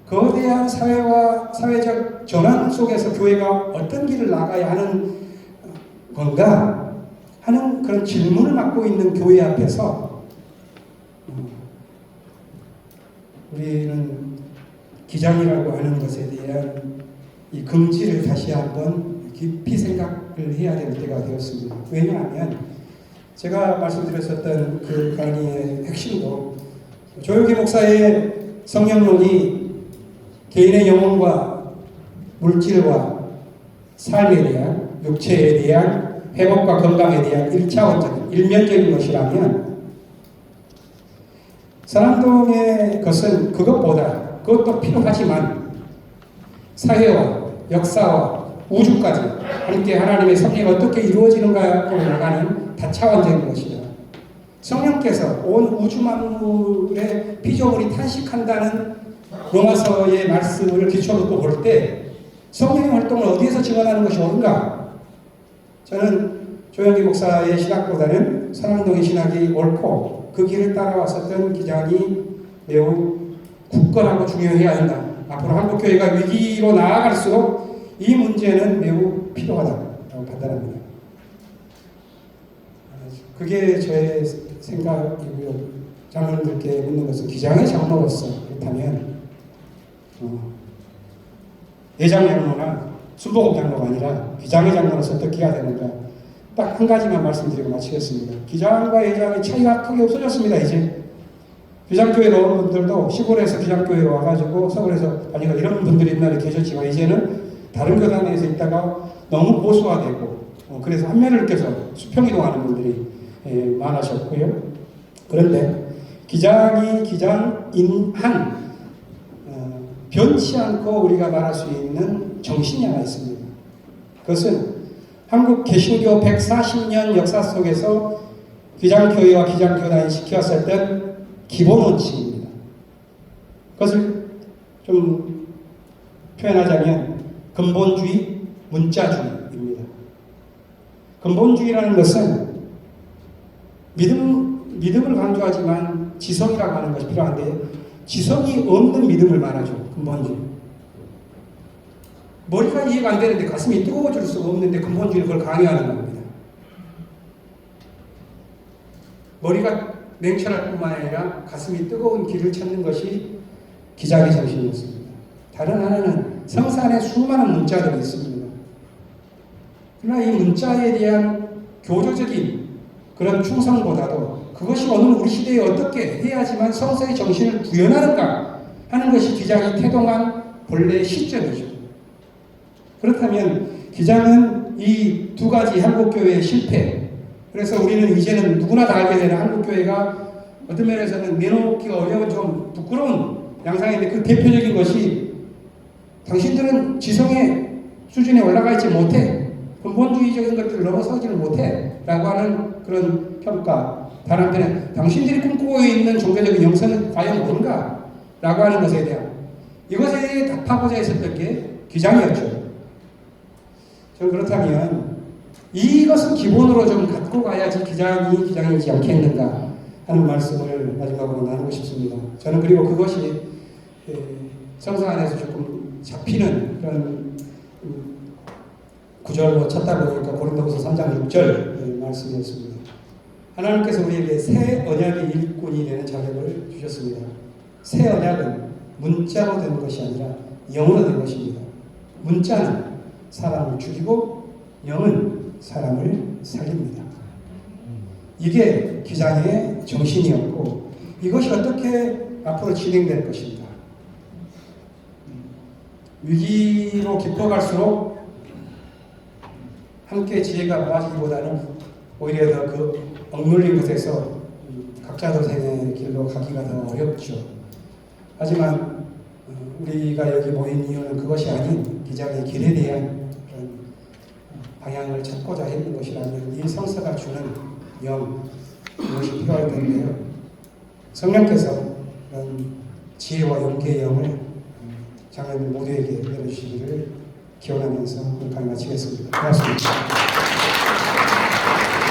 거대한 사회적 전환 속에서 교회가 어떤 길을 나가야 하는 건가 하는 그런 질문을 맡고 있는 교회 앞에서 우리는 기장이라고 하는 것에 대한 이 금지를 다시 한번 깊이 생각을 해야 될 때가 되었습니다. 왜냐하면 제가 말씀드렸었던 그 강의의 핵심도 조영기 목사의 성령론이 개인의 영혼과 물질과 삶에 대한 육체에 대한 회복과 건강에 대한 1차원적인 일면적인 것이라면 사랑동의 것은 그것도 필요하지만 사회와 역사와 우주까지 함께 하나님의 섭리가 어떻게 이루어지는가로 나가는 다차원적인 것이다. 성령께서 온 우주 만물의 피조물이 탄식한다는 로마서의 말씀을 기초로 또 볼 때 성령의 활동을 어디에서 증언하는 것이 옳은가? 저는 조영기 목사의 신학보다는 사랑동의 신학이 옳고 그 길을 따라왔었던 기장이 매우 굳건하고 중요해야 한다. 앞으로 한국교회가 위기로 나아갈수록 이 문제는 매우 필요하다고 판단합니다. 그게 저의 생각이고요. 장로님들께 묻는 것은 기장의 장로로서 그렇다면 예장 장로나 순복음 장로가 아니라 기장의 장로로서 어떻게 해야 되는가 딱 한 가지만 말씀드리고 마치겠습니다. 기장과 예장의 차이가 크게 없어졌습니다. 이제 기장교회 나온 분들도 시골에서 기장교회로 와가지고 서울에서 아니가 이런 분들이 옛날에 계셨지만 이제는 다른 교단에서 있다가 너무 보수화되고 그래서 한면을 느껴서 수평이동하는 분들이 많으셨고요. 그런데 기장인 한 변치 않고 우리가 말할 수 있는 정신이 하나 있습니다. 그것은 한국 개신교 140년 역사 속에서 기장교회와 기장교단이 지켜왔었던 기본 원칙입니다. 그것을 좀 표현하자면 근본주의, 문자주의입니다. 근본주의라는 것은 믿음을 강조하지만 지성이라고 하는 것이 필요한데 지성이 없는 믿음을 말하죠. 근본주의. 머리가 이해가 안 되는데 가슴이 뜨거워질 수가 없는데 근본주의는 그걸 강요하는 겁니다. 머리가 냉철할 뿐만 아니라 가슴이 뜨거운 길을 찾는 것이 기장의 정신이었습니다. 다른 하나는 성사 안에 수많은 문자들이 있습니다. 그러나 이 문자에 대한 교조적인 그런 충성보다도 그것이 오늘 우리 시대에 어떻게 해야지만 성사의 정신을 구현하는가 하는 것이 기장이 태동한 본래의 시점이죠. 그렇다면 기장은 이 두 가지 한국교회의 실패, 그래서 우리는 이제는 누구나 다 알게 되는 한국교회가 어떤 면에서는 내놓기가 어려운 좀 부끄러운 양상인데 그 대표적인 것이 당신들은 지성의 수준에 올라가 있지 못해, 근본주의적인 것들을 넘어서지를 못해 라고 하는 그런 평가. 다른 한편에 당신들이 꿈꾸고 있는 종교적인 영성은 과연 뭔가 라고 하는 것에 대한 이것에 대해 답하고자 했었던 게 기장이었죠. 저는 그렇다면 이것은 기본으로 좀 갖고 가야지 기장이지 않겠는가 하는 말씀을 마지막으로 나누고 싶습니다. 저는 그리고 그것이 성사 안에서 조금 잡히는 그런 구절로 찾다 보니까 고린도후서 3장 6절 말씀이었습니다. 하나님께서 우리에게 새 언약의 일꾼이 되는 자격을 주셨습니다. 새 언약은 문자로 된 것이 아니라 영으로 된 것입니다. 문자는 사람을 죽이고 영은 사람을 살립니다. 이게 기장의 정신이었고 이것이 어떻게 앞으로 진행될 것인가. 위기로 깊어갈수록 함께 지혜가 모아지기보다는 오히려 더 그 억눌린 곳에서 각자 도생의 길로 가기가 더 어렵죠. 하지만 우리가 여기 모인 이유는 그것이 아닌 기장의 길에 대한 그런 방향을 찾고자 했는 것이라면 이 성서가 주는 영, 이것이 필요할 텐데요. 성령께서 그런 지혜와 용기의 영을 장로님 모두에게 내려주시기를 기원하면서 오늘 강의 마치겠습니다. 고맙습니다.